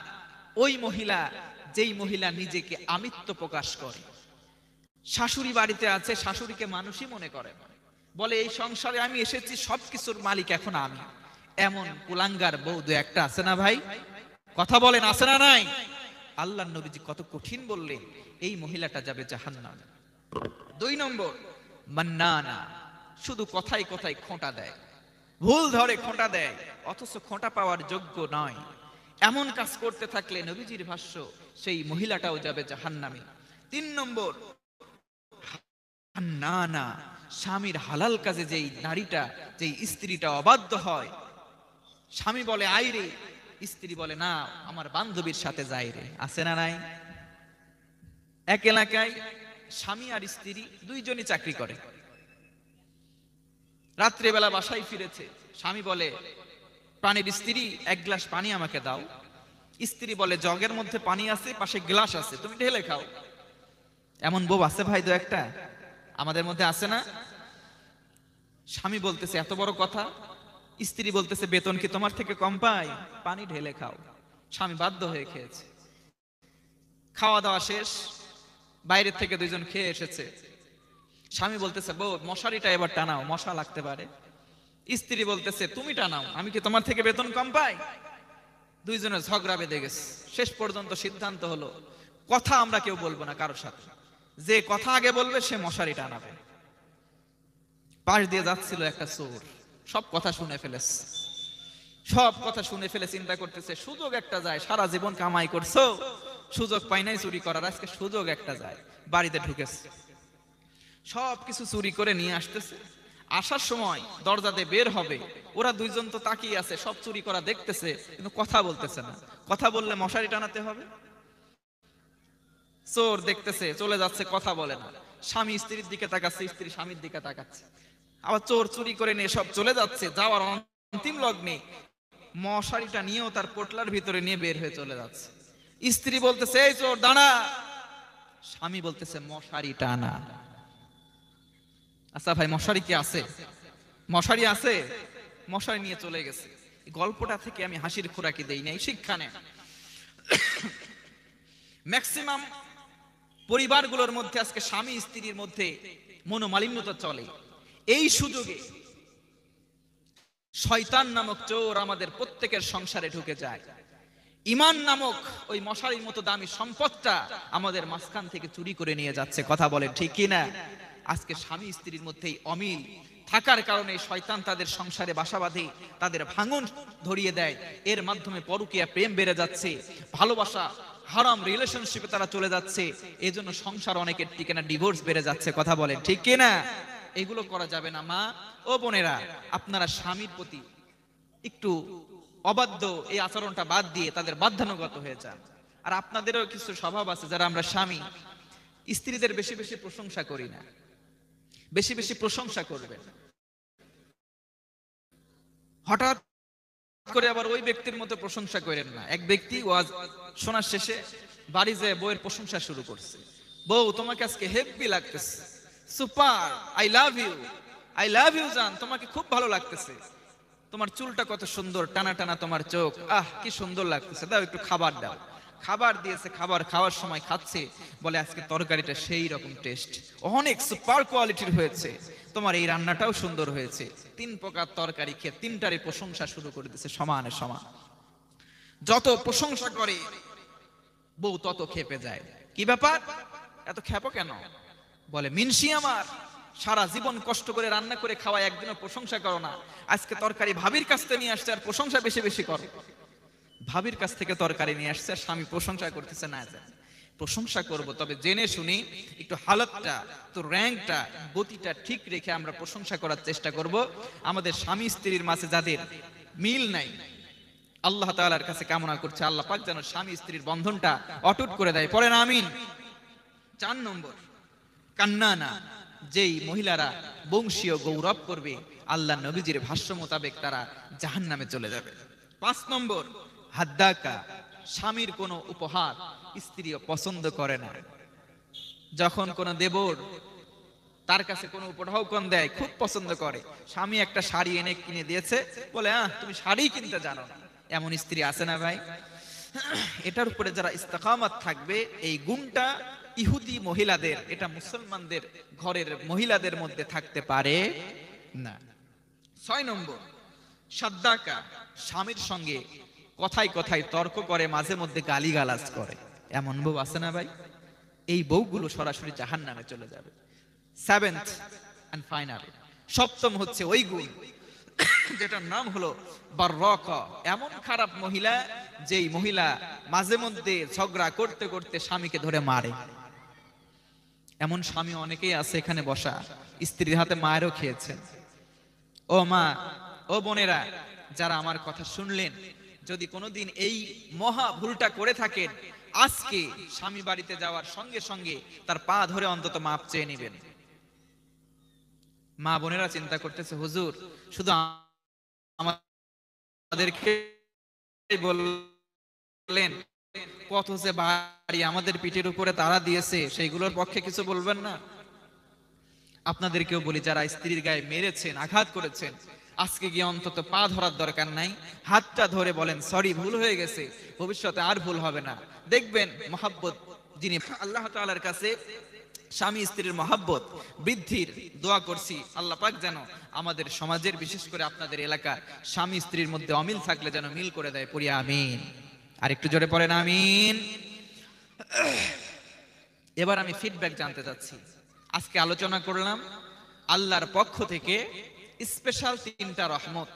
S1: ওই মহিলা, যেই মহিলা নিজেকে আমিত্ব প্রকাশ করে। শাশুড়ি বাড়িতে আছে, শাশুড়িকে মানুষই মনে করে, বলে এই সংসারে আমি এসেছি, সবকিছুর মালিক এখন আমি। এমন কুলাঙ্গার বউ 2-1টা আছে না ভাই? কথা বলেন, আছে না নাই? আল্লাহর নবীজি কত কঠিন বললেন। এই মহিলাটা যাবে জাহান্নামে। 2 নম্বর, মান্নানা, শুধু কথায় কথায় খোঁটা দেয়, ভুল ধরে খোঁটা দেয়, অথচ খোঁটা পাওয়ার যোগ্য নয়। এমন কাজ করতে থাকলে নবীজির ভাষ্য সেই মহিলাটাও যাবে জাহান্নামে। 3 নম্বর, মান্নানা, স্বামীর হালাল কাজে যেই নারীটা, যেই স্ত্রীটা অবাধ্য হয়, স্বামী বলে আই রে, স্ত্রী বলে না আমার বান্ধবীর সাথে যাই রে, আছে না নাই? এক এলাকায় স্বামী আর স্ত্রী দুইজনই চাকরি করে। রাত্রেবেলা বাসায় ফিরেছে, স্বামী বলে প্রাণের স্ত্রী, এক গ্লাস পানি আমাকে দাও। স্ত্রী বলে জগের মধ্যে পানি আছে, পাশে গ্লাস আছে, তুমি ঢেলে খাও। এমন বউ আছে ভাই দু একটা, আমাদের মধ্যে আছে না? স্বামী বলতেছে এত বড় কথা, স্ত্রী বলতেছে বেতন কি তোমার থেকে কম পাই, পানি ঢেলে খাও। স্বামী বাধ্য হয়ে খেয়েছে। খাওয়া দাওয়া শেষ, বাইরে থেকে দুইজন খেয়ে এসেছে। স্বামী বলতেছে বউ মশারিটা এবার টানাও, মশা লাগতে পারে। স্ত্রী বলতেছে তুমি টানাও, আমি কি তোমার থেকে বেতন কম পাই? দুইজনের ঝগড়া বেঁধে গেছে। শেষ পর্যন্ত সিদ্ধান্ত হলো কথা আমরা কেউ বলবো না কারোর সাথে, যে কথা আগে বলবে সে মশারি টানাবে। পাশ দিয়ে যাচ্ছিল একটা চোর, সব কথা শুনে ফেলেছে। সব কথা শুনে ফেলে চিন্তা করতেছে সুযোগ একটা যায়, সারা জীবন কামাই করছো, সুযোগ পাই নাই চুরি করার, আজকে সুযোগ একটা যায়। বাড়িতে ঢুকেছে, সব কিছু চুরি করে নিয়ে আসতেছে। আসার সময় দরজাতে বের হবে, ওরা দুইজন তো তাকিয়ে আছে, সব চুরি করা দেখতেছে কিন্তু কথা বলতেছে না। কথা বললে মশারি টানাতে হবে। চোর দেখতেছে চলে যাচ্ছে, কথা বলে না। স্বামী স্ত্রীর দিকে তাকাচ্ছে, স্ত্রী স্বামীর দিকে তাকাচ্ছে। আবার চোর চুরি করে নিয়ে সব চলে যাচ্ছে, যাওয়ার অন্তিম লগ্নে মশারিটা নিয়েও তার পোটলার ভিতরে নিয়ে বের হয়ে চলে যাচ্ছে। স্ত্রী বলতেছে এই চোর দাঁড়া, স্বামী বলতেছে মশারি টানা। আচ্ছা ভাই মশারি কি আছে? মশারি আছে, মশারি নিয়ে চলে গেছে। গল্পটা থেকে আমি হাসির খোরাকি দেই নাই, শিক্ষা নেই। ম্যাক্সিমাম পরিবারগুলোর মধ্যে আজকে স্বামী স্ত্রীর মধ্যে মনোমালিন্যতা চলে। এই সুযোগে শয়তান নামক চোর আমাদের প্রত্যেকের সংসারে ঢুকে যায়। ঈমান নামক ওই মশারির মতো দামি সম্পদটা আমাদের মাঝখান থেকে চুরি করে নিয়ে যাচ্ছে। কথা বলেন ঠিক কিনা? আজকে স্বামী স্ত্রীর মধ্যে অমিল থাকার কারণে শয়তান তাদের সংসারে বাসা বাঁধে, তাদের ভাঙন ধরিয়ে দেয়। এর মাধ্যমে পরকীয়া প্রেম বেড়ে যাচ্ছে, ভালোবাসা হারাম রিলেশনশিপে তারা চলে যাচ্ছে। এজন্য সংসার অনেকের টিকে না, ডিভোর্স বেড়ে যাচ্ছে। কথা বলেন ঠিক কিনা? এগুলো করা যাবে না। মা ও বোনেরা, আপনারা স্বামীর প্রতি একটু অবাধ্য এই আচরণটা বাদ দিয়ে তাদের বাধ্যানুগত হয়ে যান। আর আপনাদেরও কিছু স্বভাব আছে যারা আমরা স্বামী, স্ত্রীদের বেশি বেশি প্রশংসা করি না। বেশি বেশি প্রশংসা করবেন, হঠাৎ করে আবার ওই ব্যক্তির মতো প্রশংসা করেন না। এক ব্যক্তি ওয়াজ শোনার শেষে বাড়ি যেয়ে বউয়ের প্রশংসা শুরু করছে। বউ তোমাকে আজকে হেভি লাগতেছে, super, I love you, I love you জান, তোমাকে খুব ভালো লাগতেছে, তোমার চুলটা কত সুন্দর, টানা টানা তোমার চোখ, আহ কি সুন্দর লাগতেছে, দাও একটু খাবার দাও। খাবার দিয়েছে, খাবার খাওয়ার সময় খাচ্ছে, বলে আজকে তরকারিটা সেই রকম টেস্ট, অনেক সুপার কোয়ালিটির হয়েছে, তোমার এই রান্নাটাও সুন্দর হয়েছে। 3 প্রকার তরকারি খেয়ে 3টারই প্রশংসা শুরু করে দিয়েছে সমানে সমান। যত প্রশংসা করে বউ তত খেপে যায়। কি ব্যাপার, এত খেপো কেন? বলে মিনসি আমার, সারা জীবন কষ্ট করে রান্না করে খাওয়ায়, একদিনও প্রশংসা করো না। আজকে তরকারি ভাবির কাছ থেকে নিয়ে আসছে আর প্রশংসা বেশি বেশি করো। ভাবির কাছ থেকে তরকারি নিয়ে আসছে আর স্বামী প্রশংসা করতেছে না। প্রশংসা করব তবে জেনে শুনি, একটু হালতটা, তো র্যাঙ্কটা, গতিটা ঠিক রেখে আমরা প্রশংসা করার চেষ্টা করব। আমাদের স্বামী স্ত্রীর মাঝে যাদের মিল নাই, আল্লাহ তাআলার কাছে কামনা করছে আল্লাহ পাক যেন স্বামী স্ত্রীর বন্ধনটা অটুট করে দেয়। পড়েন আমিন। 4 নম্বর, কান্নানা, যেই মহিলারা বংশীয় গৌরব করবে, আল্লাহ নবীজির ভাষ্য মোতাবেক তারা জাহান্নামে চলে যাবে। 5 নম্বর, হাদ্দাকা, স্বামীর কোনো উপহার স্ত্রীও পছন্দ করে না। যখন কোনো দেবর তার কাছে কোনো উপঢৌকন দেয় খুব পছন্দ করে। স্বামী একটা শাড়ি এনে কিনে দিয়েছে, বলে তুমি শাড়ি কিনতে জানো না। এমন স্ত্রী আছে না ভাই? এটার উপরে যারা ইস্তেকামত থাকবে, এই গুণটা ইহুদি মহিলাদের, এটা মুসলমানদের ঘরের মহিলাদের মধ্যে থাকতে পারে না। 6 নম্বর, সাদ্দাকা, স্বামীর সঙ্গে কথায় কথায় তর্ক করে, মাঝে মধ্যে গালিগালাজ করে। এমন বউ আছে না ভাই? এই বউগুলো সরাসরি জাহান্নামে চলে যাবে। সেভেন্থ এন্ড ফাইনাল, সপ্তম হচ্ছে ওই গুণ যেটার নাম হলো বাররাকা। এমন খারাপ মহিলা, যেই মহিলা মাঝে মধ্যে ঝগড়া করতে করতে স্বামীকে ধরে মারে। এমন স্বামী অনেকেই আছে এখানে বসা, স্ত্রীর হাতে মায়েরও খেয়েছেন। ও মা, ও বোনেরা, যারা আমার কথা শুনলেন, যদি কোনোদিন এই মহা ভুলটা করে থাকেন, আজকে স্বামী বাড়িতে যাওয়ার সঙ্গে সঙ্গে তার পা ধরে অন্তত মাপ চেয়ে নেবেন। মা বোনেরা চিন্তা করতেছে, হুজুর শুধু আমাদেরকে বললেন, কত যে বাড়ি আমাদের পিঠের উপরে তারা দিয়েছে, সেইগুলোর পক্ষে কিছু বলবেন না? আপনাদেরকেও বলি, যারা স্ত্রীর গায়ে মেরেছেন, আঘাত করেছেন, আজকে গিয়ে অন্তত পা ধরার দরকার নাই, হাতটা ধরে বলেন সরি, ভুল হয়ে গেছে, ভবিষ্যতে আর ভুল হবে না। দেখবেন মহাব্বত, যিনি আল্লাহ তাআলার কাছে স্বামী স্ত্রীর মহাব্বত বৃদ্ধির দোয়া করছি, আল্লাহ পাক যেন আমাদের সমাজের, বিশেষ করে আপনাদের এলাকার স্বামী স্ত্রীর মধ্যে অমিল থাকলে যেন মিল করে দেয়। পড়ি আমিন। আর একটু জোরে পড়েন আমিন। এবার আমি ফিডব্যাক জানতে চাচ্ছি। আজকে আলোচনা করলাম আল্লাহর পক্ষ থেকে স্পেশাল 3টা রহমত।